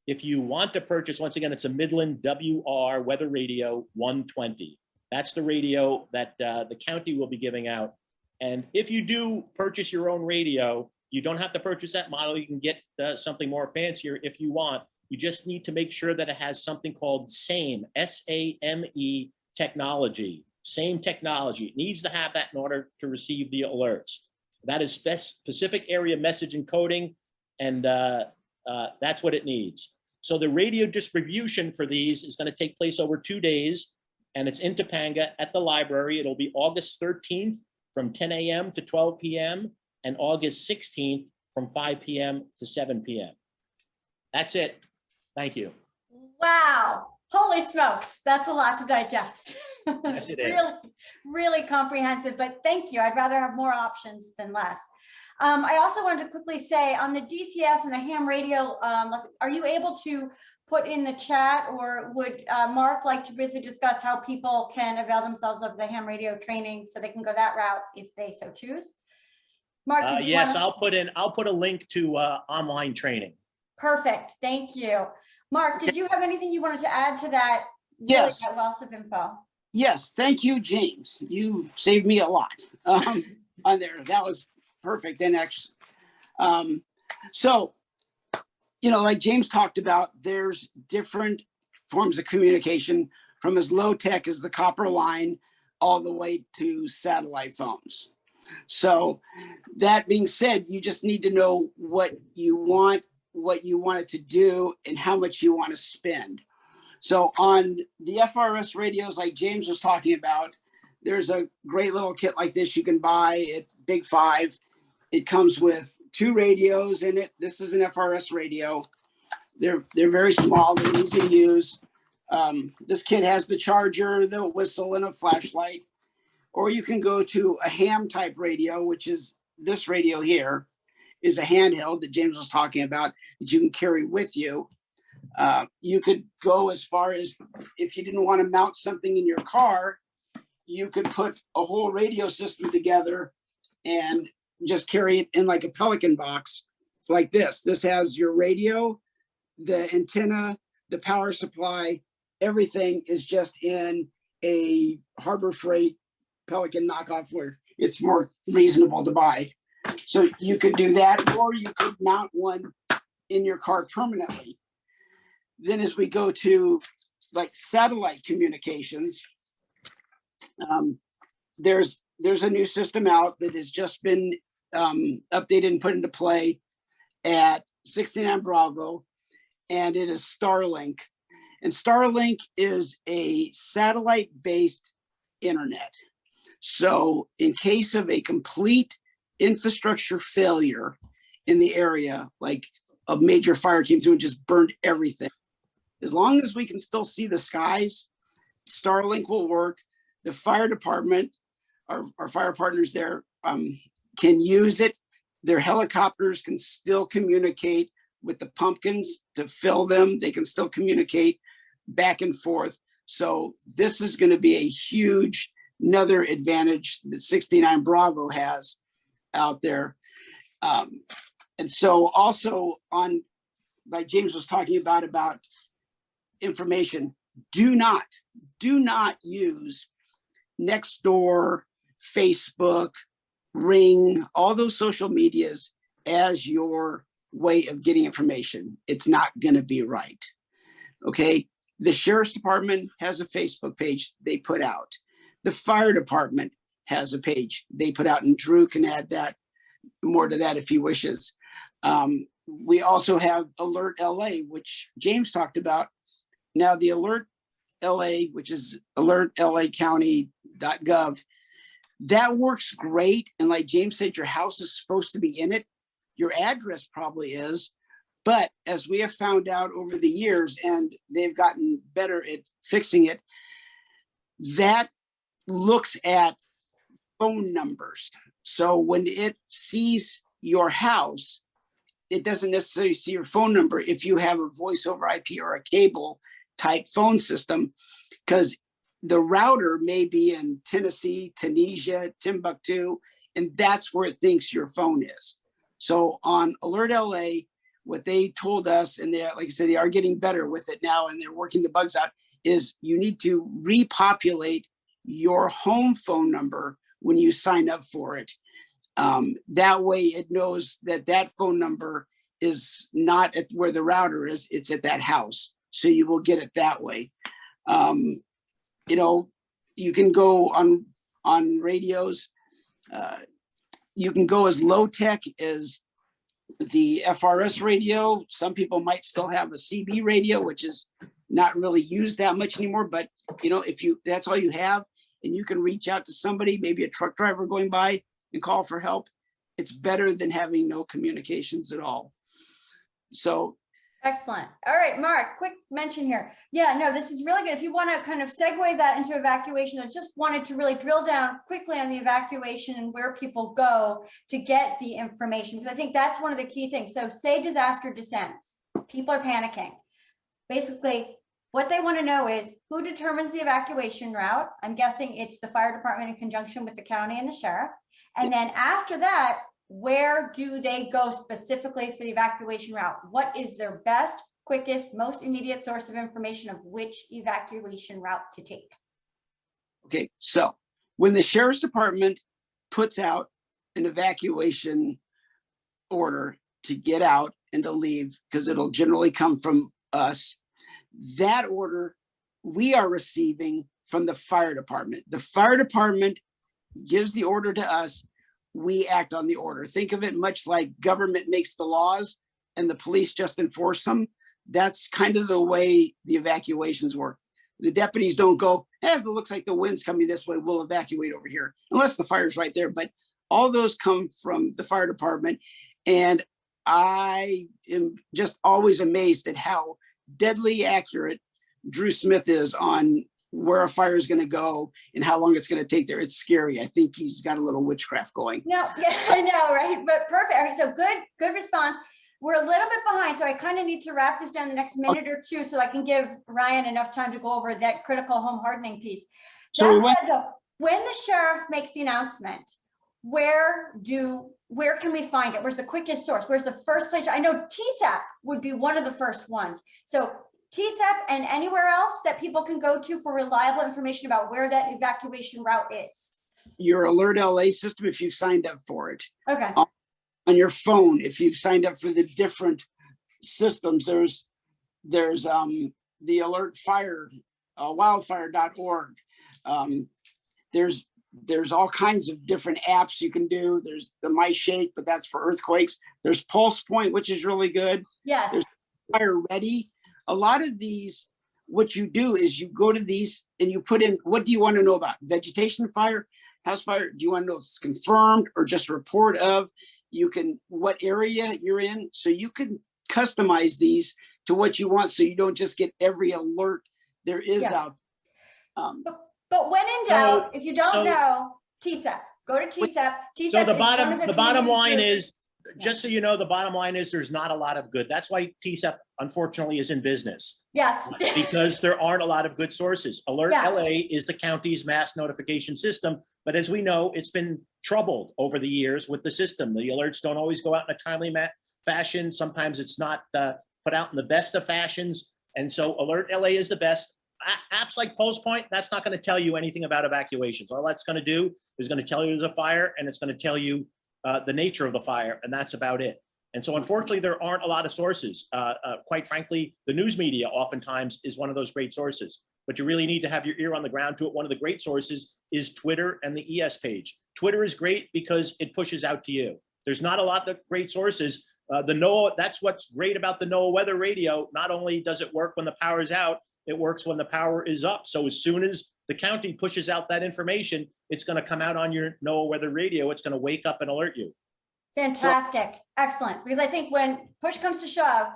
If you want to purchase, once again, it's a Midland WR Weather Radio 120. That's the radio that the county will be giving out. And if you do purchase your own radio, you don't have to purchase that model. You can get something more fancier if you want. You just need to make sure that it has something called SAME, S-A-M-E technology. Same technology. It needs to have that in order to receive the alerts. That is specific area message encoding, and that's what it needs. So the radio distribution for these is going to take place over 2 days, and it's in Topanga at the library. It'll be August 13th from 10 a.m. to 12 p.m. and August 16th from 5 p.m. to 7 p.m. That's it. Thank you. Wow. Holy smokes. That's a lot to digest. Yes, it is. Really, really comprehensive, but thank you. I'd rather have more options than less. I also wanted to quickly say on the DCS and the ham radio, are you able to put in the chat, or would Mark like to briefly discuss how people can avail themselves of the ham radio training so they can go that route if they so choose? Mark, yes, I'll put a link to online training. Perfect. Thank you. Mark, did you have anything you wanted to add to that? Yes. That wealth of info. Yes, thank you, James. You saved me a lot on there. That was perfect. And actually, so, you know, like James talked about, there's different forms of communication from as low tech as the copper line all the way to satellite phones. So that being said, you just need to know what you want it to do and how much you want to spend. So on the FRS radios, like James was talking about, there's a great little kit like this you can buy at Big Five. It comes with 2 radios in it. This is an FRS radio. They're very small, they're easy to use. This kit has the charger, the whistle, and a flashlight. Or you can go to a ham type radio, which is this radio here, is a handheld that James was talking about that you can carry with you. You could go as far as, if you didn't want to mount something in your car, you could put a whole radio system together and just carry it in like a Pelican box like this. This has your radio, the antenna, the power supply, everything is just in a Harbor Freight Pelican knockoff where it's more reasonable to buy. So you could do that, or you could mount one in your car permanently. Then as we go to like satellite communications, there's a new system out that has just been updated and put into play at 69 Bravo, and it is Starlink. And Starlink is a satellite-based internet. So in case of a complete infrastructure failure in the area, like a major fire came through and just burned everything, as long as we can still see the skies, Starlink will work. The fire department, our fire partners there, can use it. Their helicopters can still communicate with the pumpkins to fill them. They can still communicate back and forth. So this is going to be a huge, another advantage that 69 Bravo has out there. And so also on, like James was talking about information, do not use Nextdoor, Facebook, Ring, all those social medias as your way of getting information. It's not going to be right. Okay. The sheriff's department has a Facebook page they put out. The fire department has a page they put out, and Drew can add that more to that if he wishes. We also have Alert LA, which James talked about. Now the Alert LA, which is alertlacounty.gov, that works great. And like James said, your house is supposed to be in it. Your address probably is. But as we have found out over the years, and they've gotten better at fixing it, that looks at phone numbers. So when it sees your house, it doesn't necessarily see your phone number if you have a voice over IP or a cable type phone system, because the router may be in Tennessee, Tunisia, Timbuktu, and that's where it thinks your phone is. So on Alert LA, what they told us, and they, like I said, they are getting better with it now, and they're working the bugs out, is you need to repopulate your home phone number when you sign up for it. That way it knows that that phone number is not at where the router is, it's at that house. So you will get it that way. You know, you can go on radios. You can go as low tech as the FRS radio. Some people might still have a CB radio, which is not really used that much anymore. But you know, if you, that's all you have, and you can reach out to somebody, maybe a truck driver going by, and call for help, it's better than having no communications at all. So. Excellent. All right, Mark, quick mention here. Yeah, no, this is really good. If you want to kind of segue that into evacuation, I just wanted to really drill down quickly on the evacuation and where people go to get the information, because I think that's one of the key things. So say disaster descends, people are panicking. Basically, what they want to know is who determines the evacuation route. I'm guessing it's the fire department in conjunction with the county and the sheriff. And then after that, where do they go specifically for the evacuation route? What is their best, quickest, most immediate source of information of which evacuation route to take? Okay, so when the sheriff's department puts out an evacuation order to get out and to leave, because it'll generally come from us, that order we are receiving from the fire department. The fire department gives the order to us. We act on the order. Think of it much like government makes the laws and the police just enforce them. That's kind of the way the evacuations work. The deputies don't go, it looks like the wind's coming this way, we'll evacuate over here, unless the fire's right there. But all those come from the fire department. And I am just always amazed at how deadly accurate Drew Smith is on where a fire is going to go and how long it's going to take there. It's scary. I think he's got a little witchcraft going. No, yeah, I know, right? But perfect. All right, so good response. We're a little bit behind, so I kind of need to wrap this down the next minute or two so I can give Ryan enough time to go over that critical home hardening piece. So when the sheriff makes the announcement, where can we find it? Where's the quickest source? Where's the first place? I know TCEP would be one of the first ones. So TCEP and anywhere else that people can go to for reliable information about where that evacuation route is. Your Alert LA system, if you've signed up for it. Okay. On your phone, if you've signed up for the different systems, there's the Alert Fire, wildfire.org. There's all kinds of different apps you can do. There's the My Shake, but that's for earthquakes. There's Pulse Point, which is really good. Yes. There's Fire Ready. A lot of these, what you do is you go to these and you put in, what do you want to know about? Vegetation fire, house fire? Do you want to know if it's confirmed or just a report of? You can, what area you're in. So you can customize these to what you want. So you don't just get every alert there is out. But when in doubt, if you don't know, TCEP, go to TCEP. So the bottom line is, just so you know, the bottom line is there's not a lot of good. That's why TCEP unfortunately is in business. Yes. Because there aren't a lot of good sources. Alert Yeah. LA is the county's mass notification system, but as we know, it's been troubled over the years with the system. The alerts don't always go out in a timely fashion. Sometimes it's not put out in the best of fashions. And so Alert LA is the best. Apps like PostPoint, that's not going to tell you anything about evacuations. All that's going to do is going to tell you there's a fire, and it's going to tell you the nature of the fire, and that's about it. And so unfortunately, there aren't a lot of sources. Quite frankly, the news media oftentimes is one of those great sources, but you really need to have your ear on the ground to it. One of the great sources is Twitter and the ES page. Twitter is great because it pushes out to you. There's not a lot of great sources. The NOAA, that's what's great about the NOAA weather radio. Not only does it work when the power is out, it works when the power is up. So as soon as the county pushes out that information, it's going to come out on your NOAA weather radio. It's going to wake up and alert you. Fantastic. Excellent. Because I think when push comes to shove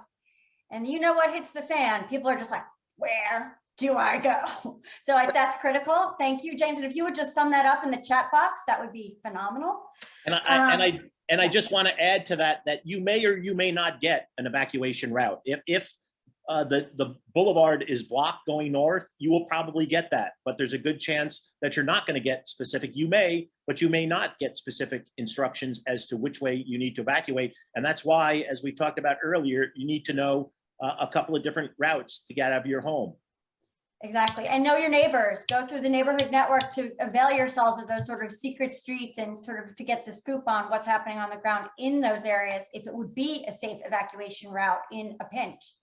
and you know what hits the fan, people are just like, where do I go? So that's critical. Thank you, James. And if you would just sum that up in the chat box, that would be phenomenal. And I just want to add to that you may or you may not get an evacuation route. If the boulevard is blocked going north, you will probably get that, but there's a good chance that you're not going to get specific. You may, but you may not get specific instructions as to which way you need to evacuate. And that's why, as we talked about earlier, you need to know a couple of different routes to get out of your home. Exactly. And know your neighbors. Go through the neighborhood network to avail yourselves of those sort of secret streets and sort of to get the scoop on what's happening on the ground in those areas, if it would be a safe evacuation route in a pinch.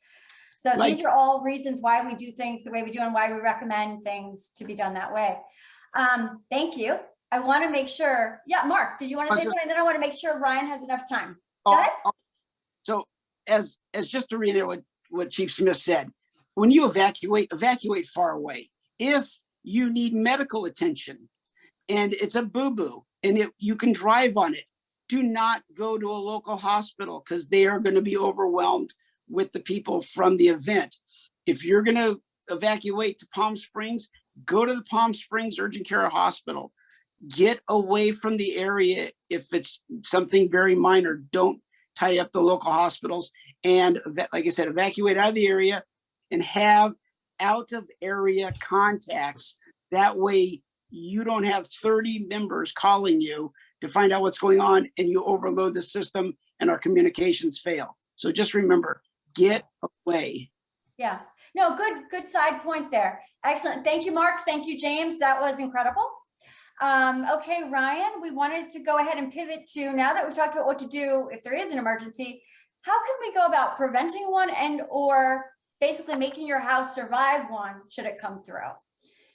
So these are all reasons why we do things the way we do and why we recommend things to be done that way. Thank you. I want to make sure. Yeah, Mark, did you want to say something? And then I want to make sure Ryan has enough time. Go ahead. So as just to read what Chief Smith said, when you evacuate far away. If you need medical attention and it's a boo-boo and you can drive on it, do not go to a local hospital because they are going to be overwhelmed with the people from the event. If you're going to evacuate to Palm Springs, go to the Palm Springs Urgent Care Hospital. Get away from the area. If it's something very minor, don't tie up the local hospitals. And like I said, evacuate out of the area and have out of area contacts. That way you don't have 30 members calling you to find out what's going on and you overload the system and our communications fail. So just remember, get away. Yeah, no, good side point there. Excellent. Thank you, Mark. Thank you, James. That was incredible. Okay, Ryan, we wanted to go ahead and pivot to, now that we've talked about what to do if there is an emergency, how can we go about preventing one and or basically making your house survive one should it come through?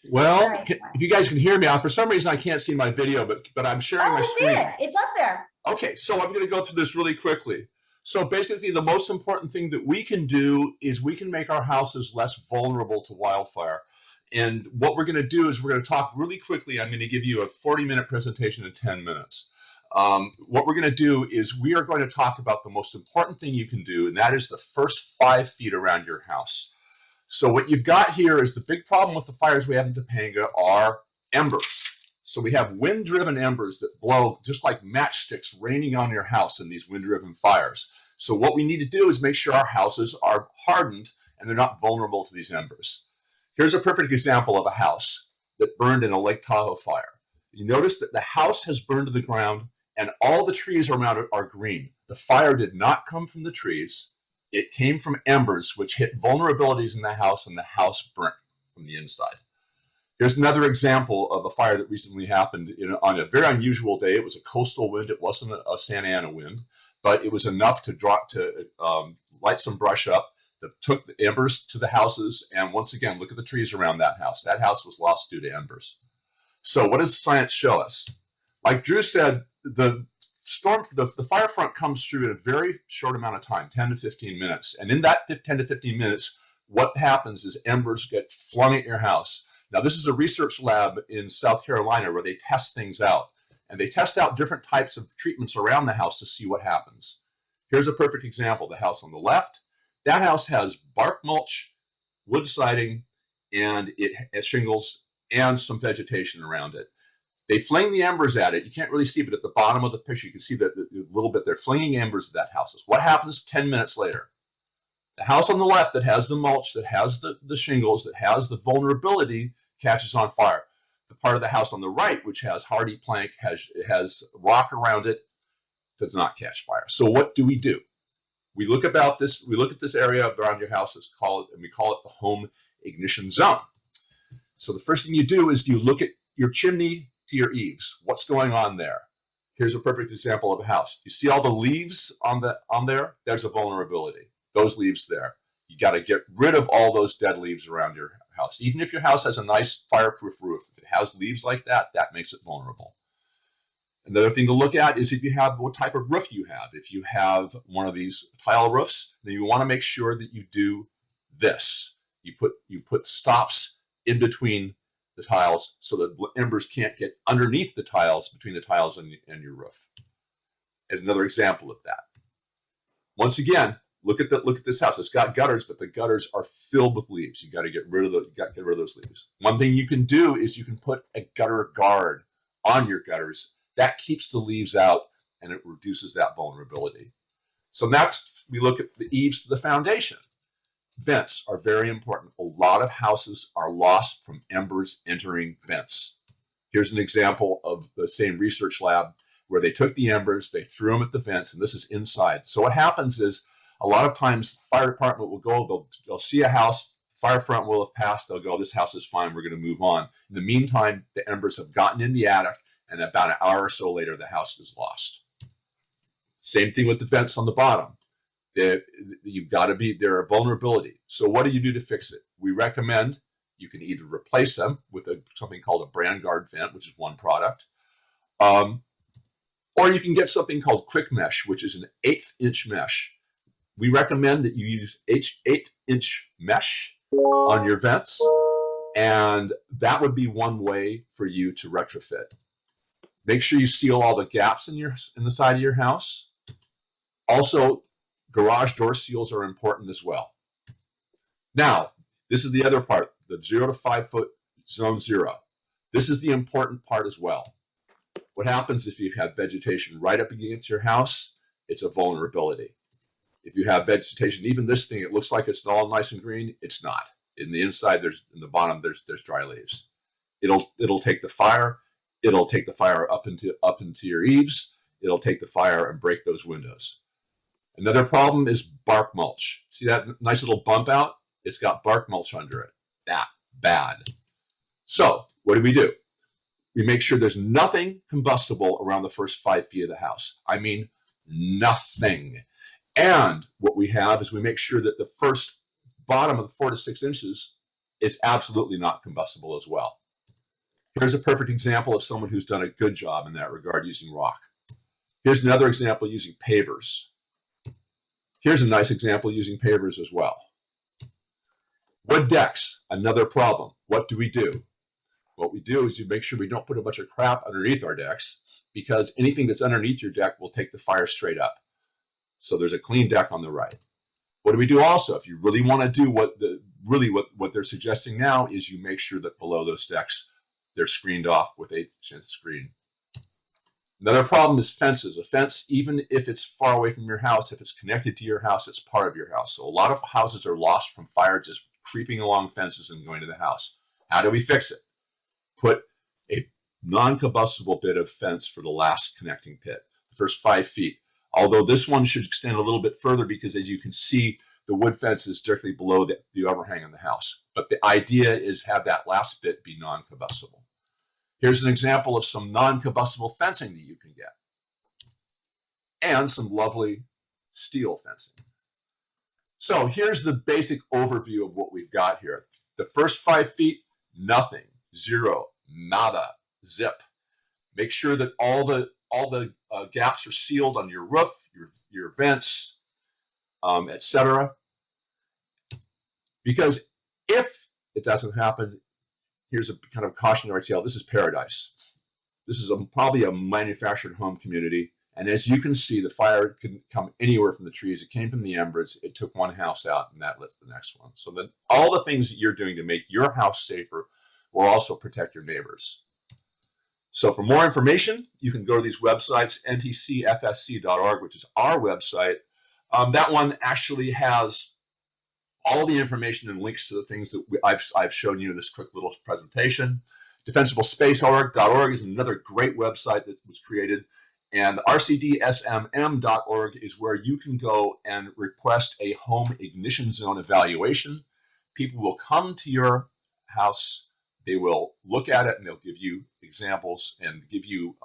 Well, if you guys can hear me, for some reason I can't see my video, but I'm sharing my screen. It's up there. Okay, so I'm going to go through this really quickly. So basically, the most important thing that we can do is we can make our houses less vulnerable to wildfire. And what we're going to do is we're going to talk really quickly. I'm going to give you a 40-minute presentation in 10 minutes. What we're going to do is we are going to talk about the most important thing you can do, and that is the first 5 feet around your house. So what you've got here is the big problem with the fires we have in Topanga are embers. So we have wind-driven embers that blow just like matchsticks raining on your house in these wind-driven fires. So what we need to do is make sure our houses are hardened and they're not vulnerable to these embers. Here's a perfect example of a house that burned in a Lake Tahoe fire. You notice that the house has burned to the ground and all the trees around it are green. The fire did not come from the trees. It came from embers, which hit vulnerabilities in the house, and the house burnt from the inside. Here's another example of a fire that recently happened on a very unusual day. It was a coastal wind. It wasn't a Santa Ana wind, but it was enough to light some brush up that took the embers to the houses. And once again, look at the trees around that house. That house was lost due to embers. So what does science show us? Like Drew said, the fire front comes through in a very short amount of time, 10 to 15 minutes. And in that 10 to 15 minutes, what happens is embers get flung at your house. Now, this is a research lab in South Carolina where they test things out. And they test out different types of treatments around the house to see what happens. Here's a perfect example. The house on the left. That house has bark mulch, wood siding, and it has shingles and some vegetation around it. They fling the embers at it. You can't really see, but at the bottom of the picture, you can see that a little bit. They're flinging embers at that house. What happens 10 minutes later? The house on the left that has the mulch, that has the shingles, that has the vulnerability, catches on fire. The part of the house on the right, which has hardy plank, has rock around it, does not catch fire. So what do? We look at this area around your house, and we call it the home ignition zone. So the first thing you do is you look at your chimney to your eaves. What's going on there? Here's a perfect example of a house. You see all the leaves on there? There's a vulnerability. Those leaves there. You got to get rid of all those dead leaves around your house. Even if your house has a nice fireproof roof, if it has leaves like that, that makes it vulnerable. Another thing to look at is what type of roof you have. If you have one of these tile roofs, then you want to make sure that you do this. You put stops in between the tiles so that embers can't get underneath the tiles, between the tiles and your roof. As another example of that. Once again, look at this house. It's got gutters, but the gutters are filled with leaves. You got to get rid of those leaves. One thing you can do is you can put a gutter guard on your gutters. That keeps the leaves out and it reduces that vulnerability. So next, we look at the eaves to the foundation. Vents are very important. A lot of houses are lost from embers entering vents. Here's an example of the same research lab where they took the embers, they threw them at the vents, and this is inside. So what happens is a lot of times the fire department will go, they'll see a house, the fire front will have passed, they'll go, this house is fine, we're going to move on. In the meantime, the embers have gotten in the attic, and about an hour or so later, the house is lost. Same thing with the vents on the bottom. There are vulnerability. So what do you do to fix it? We recommend you can either replace them with something called a brand guard vent, which is one product, or you can get something called quick mesh, which is an 1/8-inch mesh. We recommend that you use 1/8-inch mesh on your vents, and that would be one way for you to retrofit. Make sure you seal all the gaps in the side of your house. Also, garage door seals are important as well. Now, this is the other part, the 0 to 5 foot zone 0. This is the important part as well. What happens if you have vegetation right up against your house? It's a vulnerability. If you have vegetation, even this thing, it looks like it's all nice and green. It's not. In the inside, in the bottom, there's dry leaves. It'll take the fire. It'll take the fire up into your eaves. It'll take the fire and break those windows. Another problem is bark mulch. See that nice little bump out? It's got bark mulch under it. That bad. So what do? We make sure there's nothing combustible around the first 5 feet of the house. I mean, nothing. And what we have is we make sure that the first bottom of the 4 to 6 inches is absolutely not combustible as well. Here's a perfect example of someone who's done a good job in that regard using rock. Here's another example using pavers. Here's a nice example using pavers as well. Wood decks, another problem. What do? What we do is you make sure we don't put a bunch of crap underneath our decks, because anything that's underneath your deck will take the fire straight up. So there's a clean deck on the right. What do we do also? If you really want to do what they're suggesting now, is you make sure that below those decks, they're screened off with 1/8-inch screen. Another problem is fences. A fence, even if it's far away from your house, if it's connected to your house, it's part of your house. So a lot of houses are lost from fire just creeping along fences and going to the house. How do we fix it? Put a non-combustible bit of fence for the last connecting pit, the first 5 feet. Although this one should extend a little bit further, because as you can see, the wood fence is directly below the overhang of the house. But the idea is have that last bit be non-combustible. Here's an example of some non-combustible fencing that you can get. And some lovely steel fencing. So here's the basic overview of what we've got here. The first 5 feet, nothing, 0, nada, zip. Make sure that all the gaps are sealed on your roof, your vents, etc. Because if it doesn't happen, here's a kind of cautionary tale. This is paradise. This is probably a manufactured home community. And as you can see, the fire can come anywhere from the trees. It came from the embers. It took one house out, and that lit the next one. So that all the things that you're doing to make your house safer will also protect your neighbors. So for more information, you can go to these websites, ntcfsc.org, which is our website. That one actually has all the information and links to the things that I've shown you in this quick little presentation. Defensiblespace.org is another great website that was created. And RCDSMM.org is where you can go and request a home ignition zone evaluation. People will come to your house, they will look at it, and they'll give you examples and give you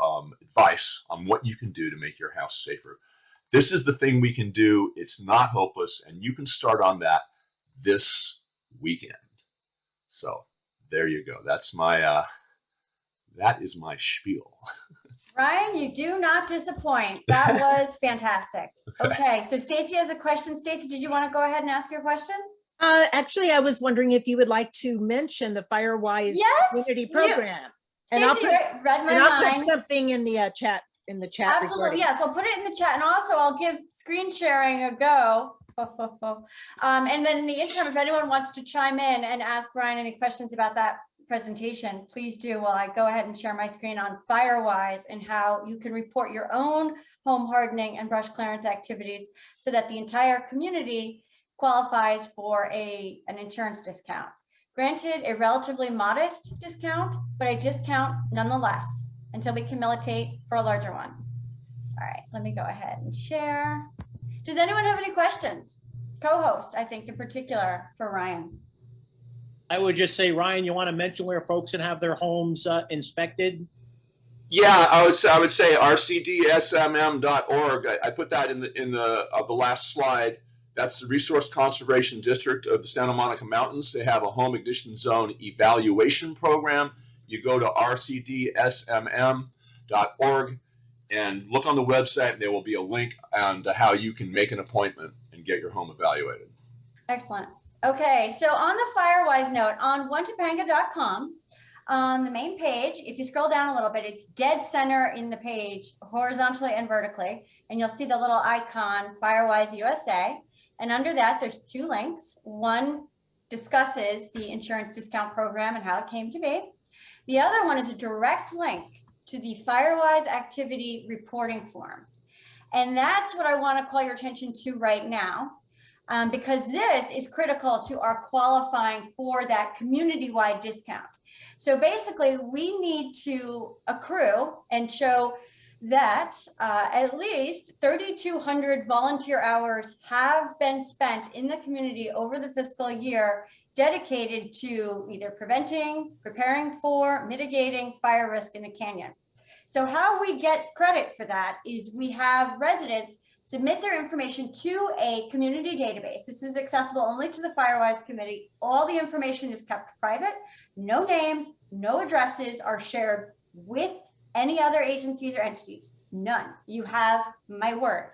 advice on what you can do to make your house safer. This is the thing we can do. It's not hopeless, and you can start on that this weekend. So there you go. That's my that is my spiel. Ryan, you do not disappoint. That was fantastic. Okay, so Stacy has a question. Stacy, did you want to go ahead and ask your question? Actually, I was wondering if you would like to mention the FireWise community program. Stacy read my I'll mind. put something in the chat. Absolutely, recording. yes. I'll put it in the chat, and also I'll give screen sharing a go. And then in the interim, if anyone wants to chime in and ask Ryan any questions about that presentation, please do while I go ahead and share my screen on FireWise and how you can report your own home hardening and brush clearance activities so that the entire community qualifies for an insurance discount. Granted, a relatively modest discount, but a discount nonetheless until we can militate for a larger one. All right, let me go ahead and share. Does anyone have any questions? Co-host, I think in particular for Ryan. I would just say, Ryan, you want to mention where folks can have their homes inspected? Yeah, I would say RCDSMM.org. I put that in the last slide. That's the Resource Conservation District of the Santa Monica Mountains. They have a home ignition zone evaluation program. You go to RCDSMM.org and look on the website, and there will be a link on to how you can make an appointment and get your home evaluated. Excellent. Okay, so on the FireWise note, on OneTopanga.com, on the main page, if you scroll down a little bit, it's dead center in the page, horizontally and vertically, and you'll see the little icon, FireWise USA. And under that, there's two links. One discusses the insurance discount program and how it came to be. The other one is a direct link to the FireWise activity reporting form. And that's what I want to call your attention to right now. Because this is critical to our qualifying for that community-wide discount. So basically, we need to accrue and show that at least 3,200 volunteer hours have been spent in the community over the fiscal year dedicated to either preventing, preparing for, mitigating fire risk in the canyon. So how we get credit for that is we have residents submit their information to a community database. This is accessible only to the FireWise committee. All the information is kept private. No names, no addresses are shared with any other agencies or entities. None. You have my word.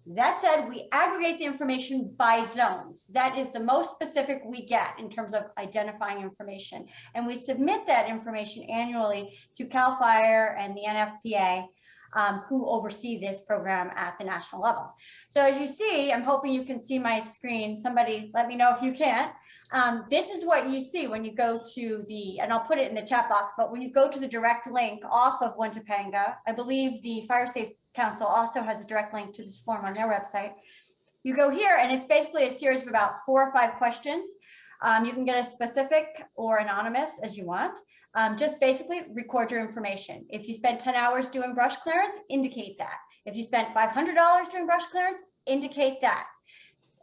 That said, we aggregate the information by zones. That is the most specific we get in terms of identifying information. And we submit that information annually to CAL FIRE and the NFPA, who oversee this program at the national level. So as you see, I'm hoping you can see my screen. Somebody let me know if you can't. This is what you see when you go to and I'll put it in the chat box, but when you go to the direct link off of OneTopanga, I believe the Fire Safe Council also has a direct link to this form on their website. You go here and it's basically a series of about 4 or 5 questions. You can get as specific or anonymous as you want. Just basically record your information. If you spent 10 hours doing brush clearance, indicate that. If you spent $500 doing brush clearance, indicate that.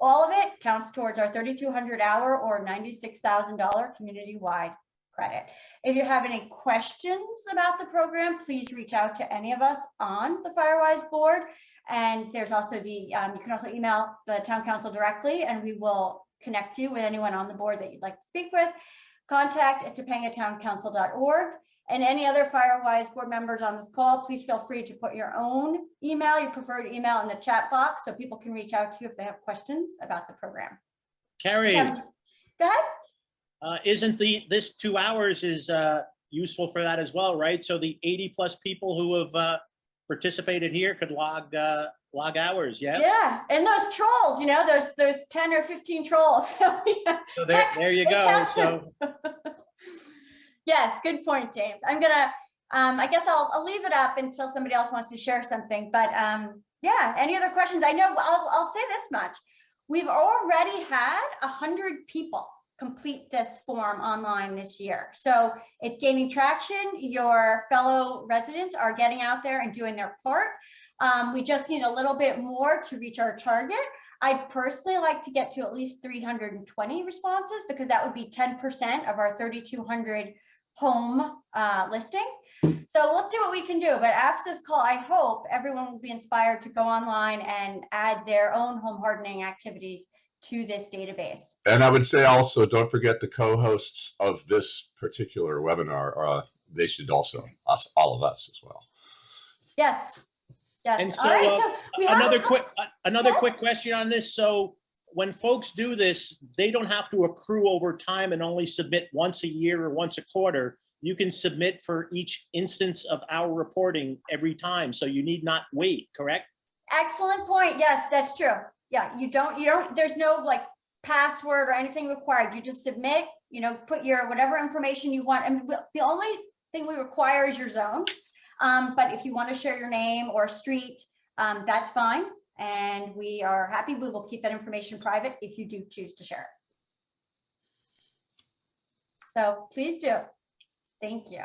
All of it counts towards our 3,200 hour or $96,000 community-wide credit. If you have any questions about the program, please reach out to any of us on the FireWise board. And there's also you can also email the town council directly and we will connect you with anyone on the board that you'd like to speak with. Contact at topangatowncouncil.org. And any other FireWise board members on this call, please feel free to put your own email, your preferred email in the chat box so people can reach out to you if they have questions about the program. Carrie, Go ahead. isn't this 2 hours is useful for that as well, right? So the 80 plus people who have participated here could log hours, yes? Yeah, and those trolls, those 10 or 15 trolls. So there you go. So yes, good point, James. I'm gonna I guess I'll leave it up until somebody else wants to share something, but yeah, any other questions? I know I'll say this much. We've already had 100 people complete this form online this year. So it's gaining traction. Your fellow residents are getting out there and doing their part. We just need a little bit more to reach our target. I'd personally like to get to at least 320 responses, because that would be 10% of our 3,200 home listing. So let's see what we can do. But after this call, I hope everyone will be inspired to go online and add their own home hardening activities to this database. And I would say also, don't forget the co-hosts of this particular webinar. They should also, all of us as well. Yes. Yes. And so, All right. So we have another quick question on this. So when folks do this, they don't have to accrue over time and only submit once a year or once a quarter. You can submit for each instance of our reporting every time. So you need not wait, correct? Excellent point. Yes, that's true. Yeah, you don't, there's no like password or anything required. You just submit, put your whatever information you want. And the only thing we require is your zone. But if you want to share your name or street, that's fine. And we are happy. We will keep that information private if you do choose to share it. So please do. Thank you.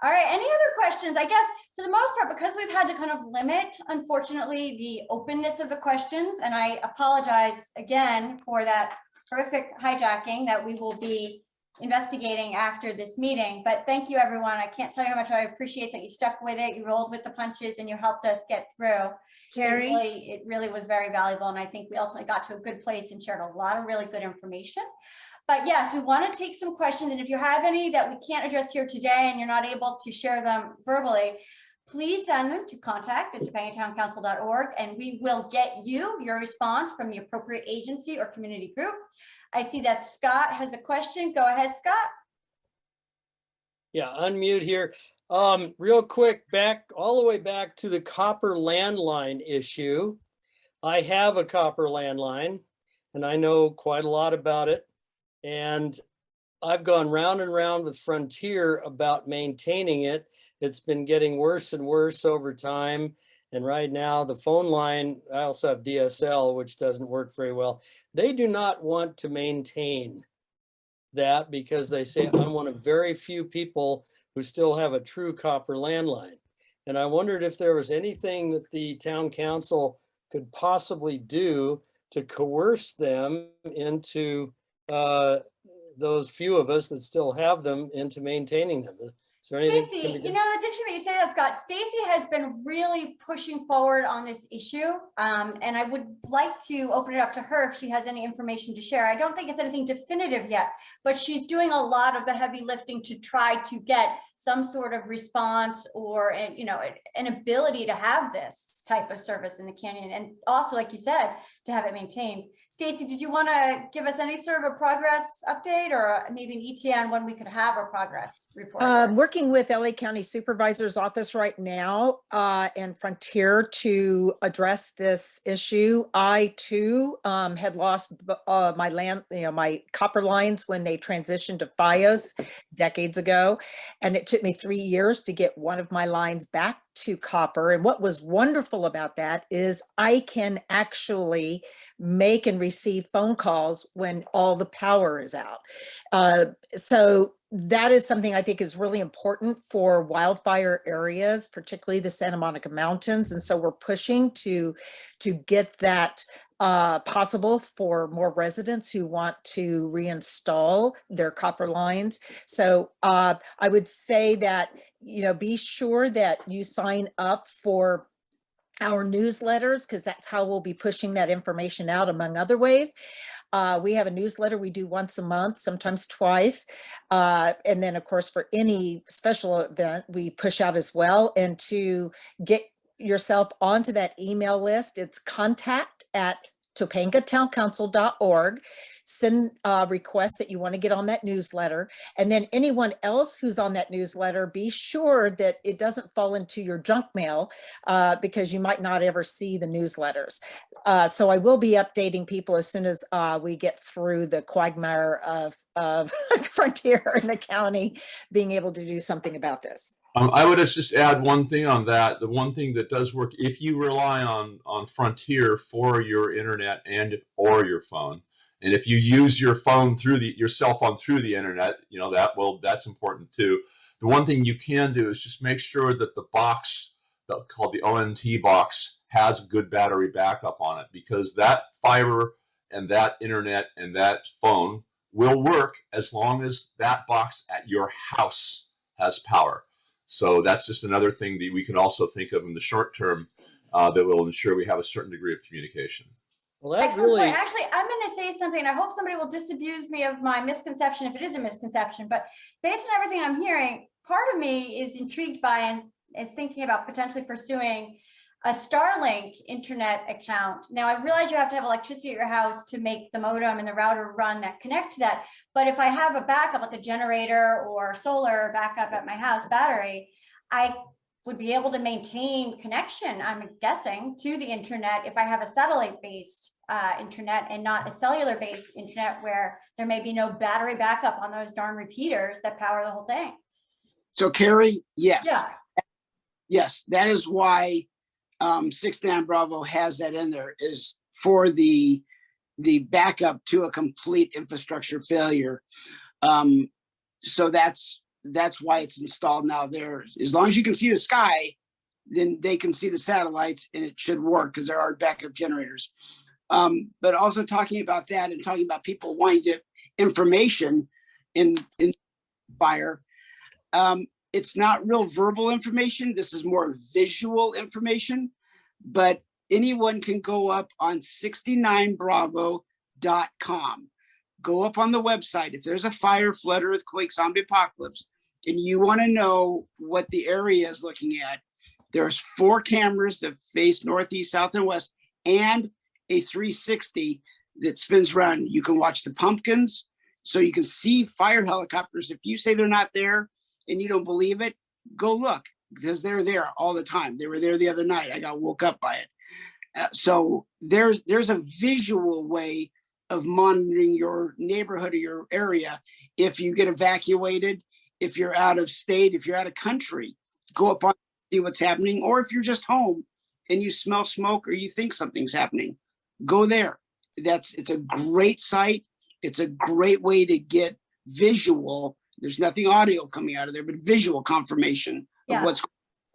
All right, any other questions? I guess for the most part, because we've had to kind of limit, unfortunately, the openness of the questions, and I apologize again for that horrific hijacking that we will be investigating after this meeting. But thank you, everyone. I can't tell you how much I appreciate that you stuck with it, you rolled with the punches, and you helped us get through. Carrie? It really was very valuable, and I think we ultimately got to a good place and shared a lot of really good information. But yes, we want to take some questions, and if you have any that we can't address here today and you're not able to share them verbally, please send them to contact@topangatown.org, and we will get your response from the appropriate agency or community group. I see that Scott has a question. Go ahead, Scott. Yeah, unmute here. Real quick, all the way back to the copper landline issue. I have a copper landline, and I know quite a lot about it. And I've gone round and round with Frontier about maintaining it. It's been getting worse and worse over time. And right now the phone line, I also have DSL, which doesn't work very well. They do not want to maintain that because they say I'm one of very few people who still have a true copper landline. And I wondered if there was anything that the town council could possibly do to coerce them into those few of us that still have them into maintaining them. Is there anything? Stacey, that's interesting that you say that, Scott. Stacey has been really pushing forward on this issue, and I would like to open it up to her if she has any information to share. I don't think it's anything definitive yet, but she's doing a lot of the heavy lifting to try to get some sort of response or an ability to have this type of service in the canyon, and also, like you said, to have it maintained. Stacey, did you want to give us any sort of a progress update or maybe an ETA on when we could have a progress report? Working with LA County Supervisor's Office right now and Frontier to address this issue. I too had lost my land, my copper lines when they transitioned to FiOS decades ago, and it took me 3 years to get one of my lines back to copper. And what was wonderful about that is I can actually make and receive phone calls when all the power is out. So that is something I think is really important for wildfire areas, particularly the Santa Monica Mountains. And so we're pushing to get that possible for more residents who want to reinstall their copper lines. So I would say that, be sure that you sign up for our newsletters, because that's how we'll be pushing that information out, among other ways. We have a newsletter we do once a month, sometimes twice. And then, of course, for any special event, we push out as well. And to get yourself onto that email list, it's contact@topangatown.org. Send a request that you want to get on that newsletter. And then anyone else who's on that newsletter, be sure that it doesn't fall into your junk mail because you might not ever see the newsletters. So I will be updating people as soon as we get through the quagmire of Frontier in the county being able to do something about this. I would just add one thing on that. The one thing that does work, if you rely on Frontier for your internet and or your phone, and if you use your phone through your cell phone through the internet, that's important too. The one thing you can do is just make sure that the box called the ONT box has good battery backup on it, because that fiber and that internet and that phone will work as long as that box at your house has power. So that's just another thing that we can also think of in the short term that will ensure we have a certain degree of communication. Well, that Excellent really, point. Actually, I'm going to say something. I hope somebody will disabuse me of my misconception, if it is a misconception. But based on everything I'm hearing, part of me is intrigued by and is thinking about potentially pursuing a Starlink internet account. Now, I realize you have to have electricity at your house to make the modem and the router run that connects to that. But if I have a backup, like a generator or solar backup at my house, battery, I would be able to maintain connection, I'm guessing, to the internet if I have a satellite-based internet and not a cellular-based internet where there may be no battery backup on those darn repeaters that power the whole thing. So Carrie, yes. Yeah. Yes, that is why 69 Bravo has that in there, is for the backup to a complete infrastructure failure. So that's why it's installed now there. As long as you can see the sky, then they can see the satellites and it should work because there are backup generators. But also talking about that and talking about people wanting to information in fire. It's not real verbal information. This is more visual information, but anyone can go up on 69bravo.com. Go up on the website. If there's a fire, flood, earthquake, zombie apocalypse, and you want to know what the area is looking at, there's 4 cameras that face northeast, south, and west, and a 360 that spins around. You can watch the pumpkins, so you can see fire helicopters. If you say they're not there and you don't believe it, go look, because they're there all the time. They were there the other night. I got woke up by it. So there's a visual way of monitoring your neighborhood or your area. If you get evacuated, if you're out of state, if you're out of country, go up on, see what's happening. Or if you're just home and you smell smoke or you think something's happening, go there. It's a great site. It's a great way to get visual. There's nothing audio coming out of there, but visual confirmation of what's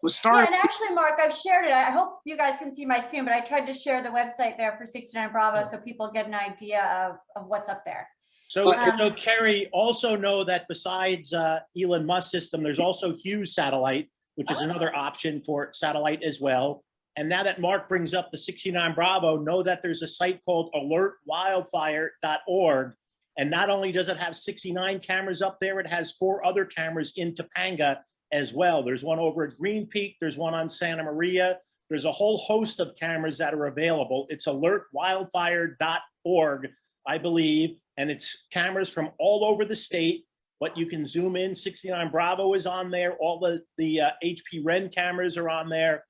starting. Yeah, and actually, Mark, I've shared it. I hope you guys can see my screen, but I tried to share the website there for 69 Bravo so people get an idea of what's up there. So, so Carrie, also know that besides Elon Musk system, there's also Hughes satellite, which is another option for satellite as well. And now that Mark brings up the 69 Bravo, know that there's a site called alertwildfire.org. And not only does it have 69 cameras up there, it has 4 other cameras in Topanga as well. There's one over at Green Peak. There's one on Santa Maria. There's a whole host of cameras that are available. It's alertwildfire.org, I believe. And it's cameras from all over the state, but you can zoom in. 69 Bravo is on there. All the HP Ren cameras are on there.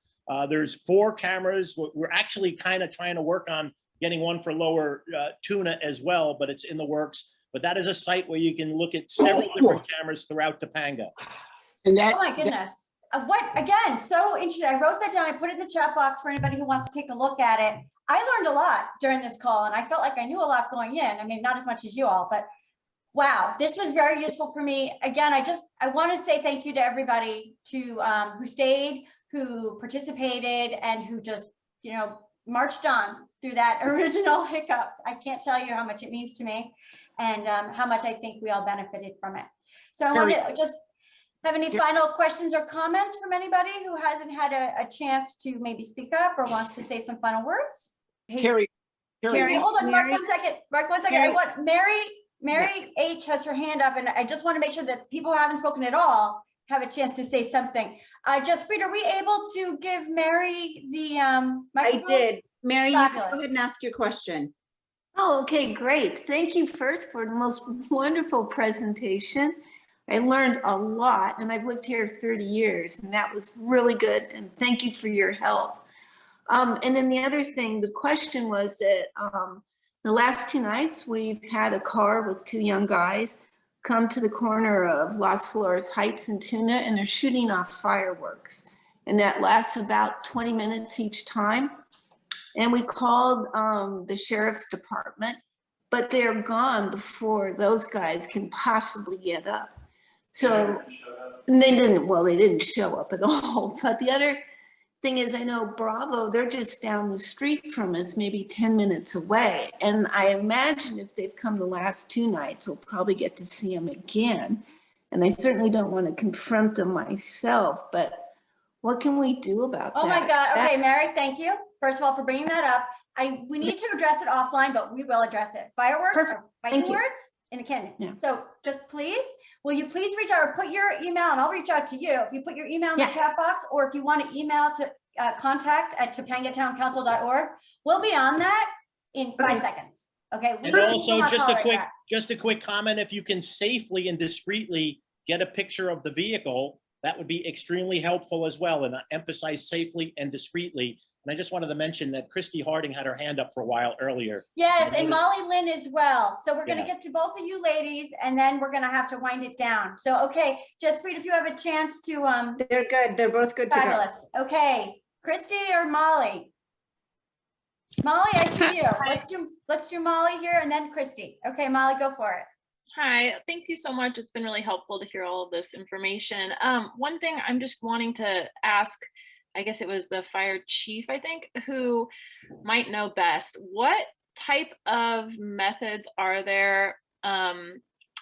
There's 4 cameras. We're actually kind of trying to work on getting one for Lower Tuna as well, but it's in the works. But that is a site where you can look at several different cameras throughout Topanga. And that, Oh my goodness. What, again, so interesting. I wrote that down. I put it in the chat box for anybody who wants to take a look at it. I learned a lot during this call and I felt like I knew a lot going in. I mean, not as much as you all, but wow, this was very useful for me. Again, I want to say thank you to everybody who stayed, who participated, and who just, marched on through that original hiccup. I can't tell you how much it means to me and how much I think we all benefited from it. So I want to just have any final questions or comments from anybody who hasn't had a chance to maybe speak up or wants to say some final words? Carrie, Hold on, Mark, 1 second. Mark, 1 second. Mary. I want Mary H has her hand up, and I just want to make sure that people who haven't spoken at all have a chance to say something. Jaspreet, are we able to give Mary the microphone? I did. Mary, you can Fabulous. go ahead and ask your question. Oh, okay, great. Thank you first for the most wonderful presentation. I learned a lot, and I've lived here 30 years, and that was really good, and thank you for your help. And then the other thing, the question was that the last 2 nights, we've had a car with 2 young guys come to the corner of Las Flores Heights and Tuna, and they're shooting off fireworks. And that lasts about 20 minutes each time. And we called the sheriff's department, but they're gone before those guys can possibly get up. So they didn't show up at all. But the other thing is, I know Bravo, they're just down the street from us, maybe 10 minutes away. And I imagine if they've come the last 2 nights, we'll probably get to see them again. And I certainly don't want to confront them myself, but what can we do about that? Oh my God. Okay, Mary, thank you. First of all, for bringing that up. We need to address it offline, but we will address it. Fireworks Perfect. are fighting Thank you. words in the canyon. Yeah. So just please, will you please reach out or put your email, and I'll reach out to you. If you put your email in the chat box, or if you want to email to contact@topangatowncouncil.org, we'll be on that in 5 seconds. Okay. And also, just a quick comment, if you can safely and discreetly get a picture of the vehicle, that would be extremely helpful as well. And I emphasize safely and discreetly. And I just wanted to mention that Christy Harding had her hand up for a while earlier. Yes, and Molly Lynn as well. So we're going to get to both of you ladies, and then we're going to have to wind it down. So, okay, Jaspreet, if you have a chance to. They're good. They're both good to go. Fabulous. Okay, Christy or Molly? Molly, I see you. Let's do Molly here, and then Christy. Okay, Molly, go for it. Hi, thank you so much. It's been really helpful to hear all of this information. One thing I'm just wanting to ask, I guess it was the fire chief, I think, who might know best. What type of methods are there? I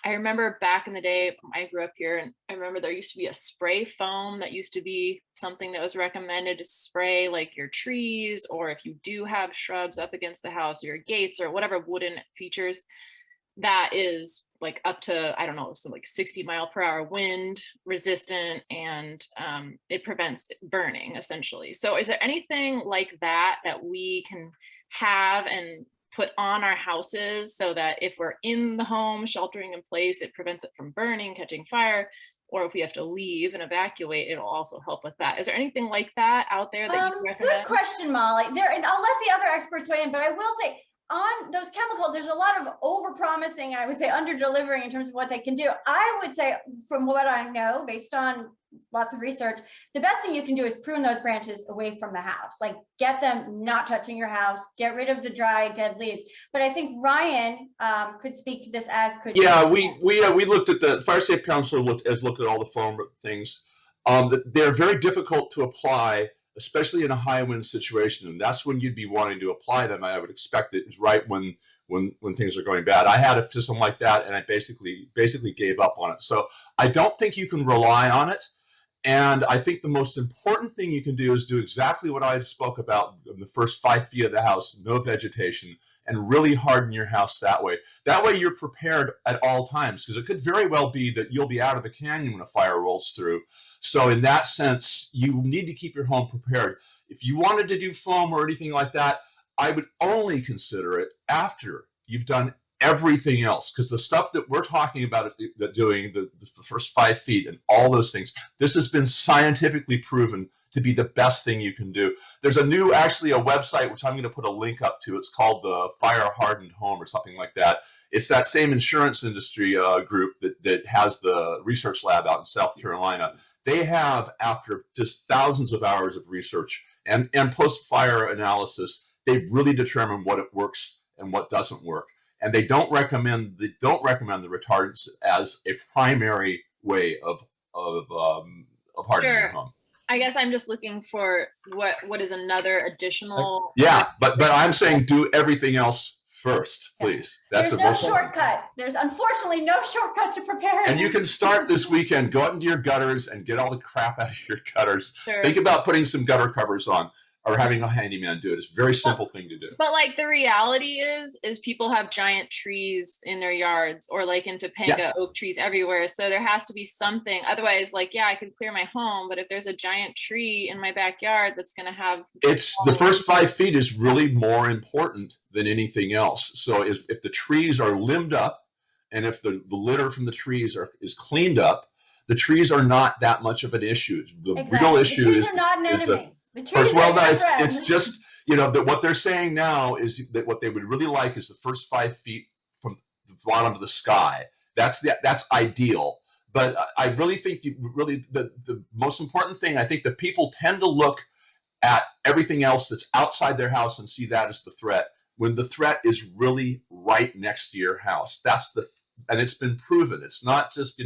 remember back in the day, I grew up here, and I remember there used to be a spray foam that used to be something that was recommended to spray like your trees, or if you do have shrubs up against the house or your gates or whatever wooden features, that is like up to, I don't know, some like 60-mile-per-hour wind resistant, and it prevents burning essentially. So is there anything like that that we can have and put on our houses so that if we're in the home sheltering in place, it prevents it from burning, catching fire, or if we have to leave and evacuate, it'll also help with that. Is there anything like that out there that you recommend? Good question, Molly. And I'll let the other experts weigh in, but I will say, on those chemicals, there's a lot of over-promising, I would say under-delivering in terms of what they can do. I would say, from what I know, based on lots of research, the best thing you can do is prune those branches away from the house. Like, get them not touching your house, get rid of the dry, dead leaves. But I think Ryan could speak to this, as could Yeah, we looked at the Fire Safe Council has looked at all the foam things. They're very difficult to apply, especially in a high wind situation, and that's when you'd be wanting to apply them. I would expect it right when things are going bad. I had a system like that, and I basically gave up on it. So I don't think you can rely on it. And I think the most important thing you can do is do exactly what I spoke about in the first 5 feet of the house, no vegetation, and really harden your house that way. That way you're prepared at all times, because it could very well be that you'll be out of the canyon when a fire rolls through. So in that sense, you need to keep your home prepared. If you wanted to do foam or anything like that, I would only consider it after you've done everything else, because the stuff that we're talking about doing, the first 5 feet and all those things, this has been scientifically proven to be the best thing you can do. There's actually a website, which I'm going to put a link up to. It's called the Fire Hardened Home or something like that. It's that same insurance industry group that has the research lab out in South Carolina. They have, after just thousands of hours of research and post-fire analysis, they've really determined what it works and what doesn't work. And they don't recommend the retardants as a primary way of hardening your home. I guess I'm just looking for what is another additional. Yeah, but I'm saying do everything else first, please. That's There's no shortcut. There's unfortunately no shortcut to preparing. And you can start this weekend. Go out into your gutters and get all the crap out of your gutters. Sure. Think about putting some gutter covers on, or having a handyman do it. It's a very simple thing to do. But like the reality is people have giant trees in their yards, or like in Topanga, oak trees everywhere. So there has to be something. Otherwise, like, yeah, I could clear my home, but if there's a giant tree in my backyard that's going to have. It's the first 5 feet is really more important than anything else. So if the trees are limbed up, and if the litter from the trees is cleaned up, the trees are not that much of an issue. The real issue is not an enemy. It's just, that what they're saying now is that what they would really like is the first 5 feet from the bottom of the sky. that's ideal. But I really think the most important thing, I think that people tend to look at everything else that's outside their house and see that as the threat, when the threat is really right next to your house. And it's been proven. It's not just,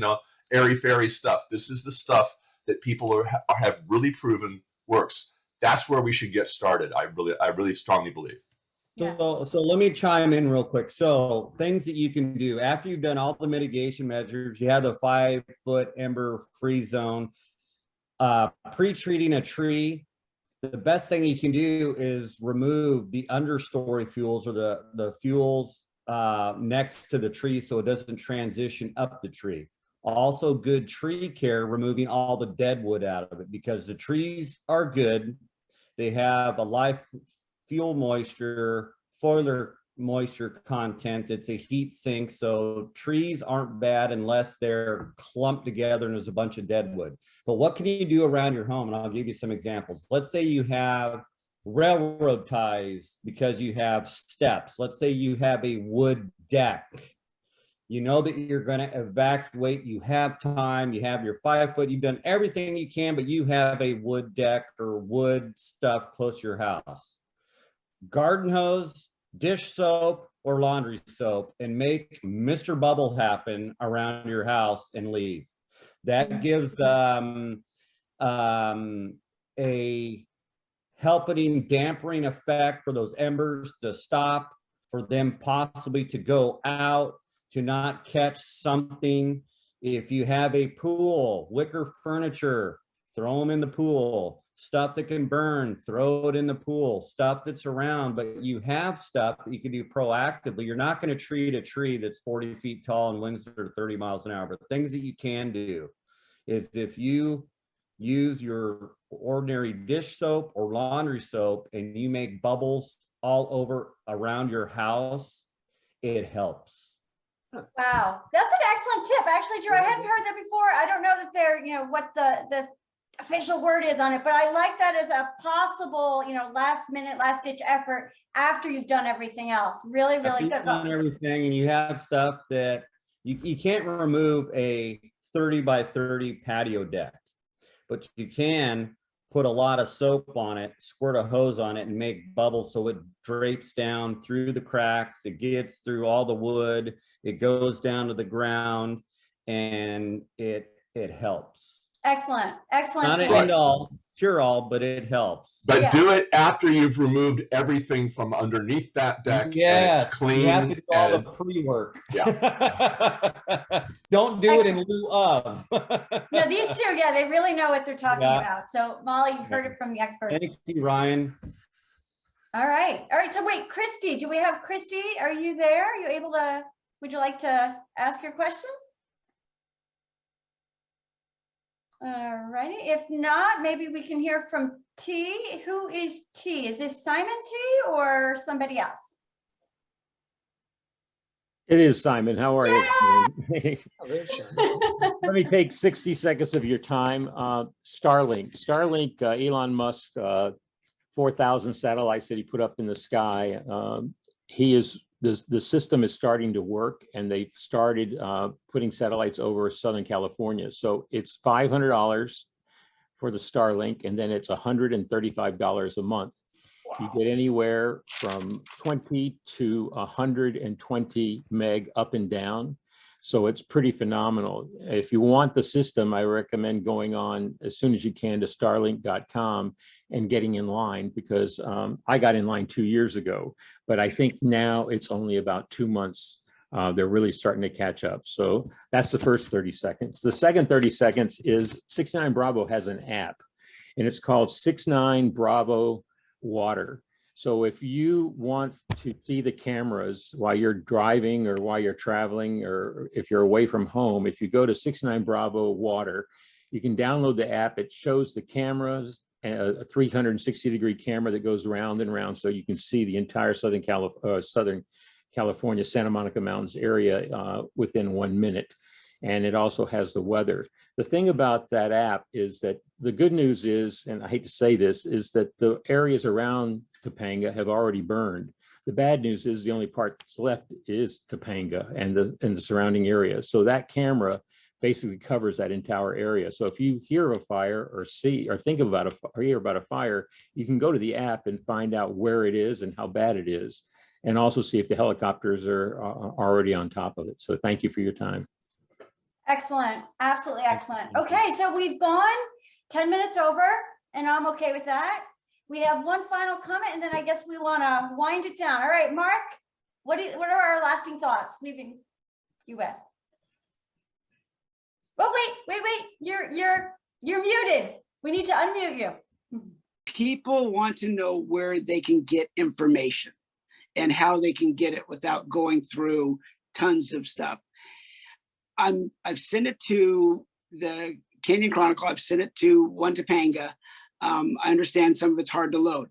airy-fairy stuff. This is the stuff that people have really proven works. That's where we should get started. I really strongly believe. So let me chime in real quick. So things that you can do after you've done all the mitigation measures, you have the 5-foot ember free zone, pre-treating a tree. The best thing you can do is remove the understory fuels or the fuels next to the tree so it doesn't transition up the tree. Also good tree care, removing all the dead wood out of it, because the trees are good. They have a live fuel moisture, foliar moisture content. It's a heat sink. So trees aren't bad unless they're clumped together and there's a bunch of dead wood. But what can you do around your home? And I'll give you some examples. Let's say you have railroad ties because you have steps. Let's say you have a wood deck. You know that you're going to evacuate. You have time. You have your 5-foot. You've done everything you can, but you have a wood deck or wood stuff close to your house. Garden hose, dish soap, or laundry soap, and make Mr. Bubble happen around your house and leave. That gives a helping dampening effect for those embers to stop, for them possibly to go out, to not catch something. If you have a pool, wicker furniture, throw them in the pool. Stuff that can burn, throw it in the pool. Stuff that's around, but you have stuff that you can do proactively. You're not going to treat a tree that's 40 feet tall and winds are 30 miles an hour. But things that you can do is, if you use your ordinary dish soap or laundry soap and you make bubbles all over around your house, it helps. Wow, that's an excellent tip. Actually, Drew, I hadn't heard that before. I don't know that they're, what the official word is on it, but I like that as a possible, last minute, last ditch effort after you've done everything else. Really, really good. Done everything, and you have stuff that you can't remove a 30 by 30 patio deck, but you can put a lot of soap on it, squirt a hose on it, and make bubbles so it drapes down through the cracks. It gets through all the wood. It goes down to the ground, and it helps. Excellent. Excellent. Not an end all, cure all, but it helps. But do it after you've removed everything from underneath that deck. Yes, and it's clean. You have to do all the pre-work. Yeah. Don't do it in lieu of. No, these two, they really know what they're talking about. So Molly, you've heard it from the experts. Thank you, Ryan. All right. So wait, Christy, do we have Christy? Are you there? Are you able to, would you like to ask your question? All righty. If not, maybe we can hear from T. Who is T? Is this Simon T or somebody else? It is Simon. How are you? Let me take 60 seconds of your time. Starlink, Elon Musk, 4,000 satellites that he put up in the sky. The system is starting to work, and they've started putting satellites over Southern California. So it's $500 for the Starlink, and then it's $135 a month. Wow. You get anywhere from 20 to 120 meg up and down. So it's pretty phenomenal. If you want the system, I recommend going on as soon as you can to starlink.com and getting in line, because I got in line 2 years ago, but I think now it's only about 2 months. They're really starting to catch up. So that's the first 30 seconds. The second 30 seconds is 69 Bravo has an app, and it's called 69 Bravo Water. So if you want to see the cameras while you're driving or while you're traveling, or if you're away from home, if you go to 69 Bravo Water, you can download the app. It shows the cameras, a 360-degree camera that goes round and round, so you can see the entire Southern California, Santa Monica Mountains area within 1 minute. And it also has the weather. The thing about that app is that the good news is, and I hate to say this, is that the areas around Topanga have already burned. The bad news is the only part that's left is Topanga and the surrounding area. So that camera basically covers that entire area. So if you hear of a fire or see or think about or hear about a fire, you can go to the app and find out where it is and how bad it is, and also see if the helicopters are already on top of it. So thank you for your time. Excellent. Absolutely excellent. Okay, so we've gone 10 minutes over, and I'm okay with that. We have one final comment, and then I guess we want to wind it down. All right, Mark, what are our lasting thoughts? Leaving you at. Oh, wait. You're muted. We need to unmute you. People want to know where they can get information and how they can get it without going through tons of stuff. I've sent it to the Canyon Chronicle. I've sent it to OneTopanga. I understand some of it's hard to load.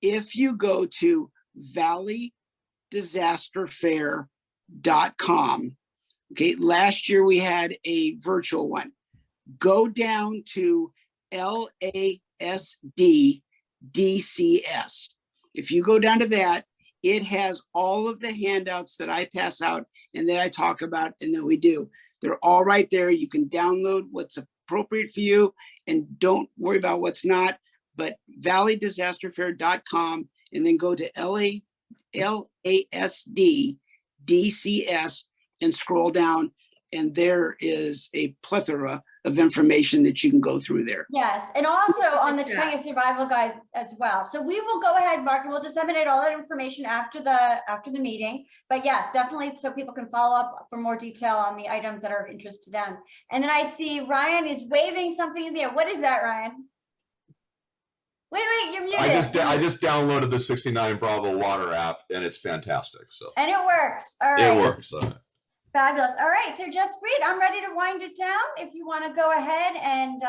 If you go to valleydisasterfair.com, okay, last year we had a virtual one. Go down to LASD DCS. If you go down to that, it has all of the handouts that I pass out and that I talk about and that we do. They're all right there. You can download what's appropriate for you and don't worry about what's not. But valleydisasterfair.com, and then go to LASD DCS and scroll down, and there is a plethora of information that you can go through there. Yes, and also on the Topanga Survival Guide as well. So we will go ahead, Mark, and we'll disseminate all that information after the meeting. But yes, definitely, so people can follow up for more detail on the items that are of interest to them. And then I see Ryan is waving something in the air. What is that, Ryan? Wait, you're muted. I just downloaded the 69 Bravo Water app, and it's fantastic. So. And it works. All right. It works. Fabulous. All right, so Jaspreet, I'm ready to wind it down. If you want to go ahead and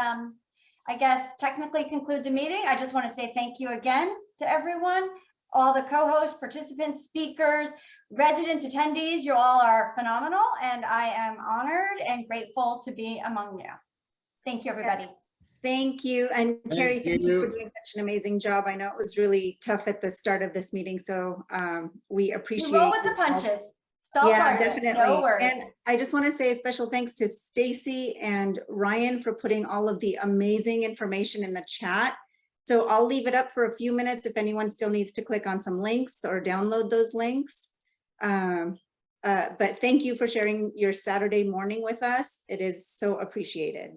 I guess technically conclude the meeting, I just want to say thank you again to everyone, all the co-hosts, participants, speakers, residents, attendees. You all are phenomenal, and I am honored and grateful to be among you. Thank you, everybody. Thank you. And Carrie, thank you for doing such an amazing job. I know it was really tough at the start of this meeting, so we appreciate. You roll with the punches. Yeah, definitely. No worries. And I just want to say a special thanks to Stacy and Ryan for putting all of the amazing information in the chat. So I'll leave it up for a few minutes if anyone still needs to click on some links or download those links. But thank you for sharing your Saturday morning with us. It is so appreciated.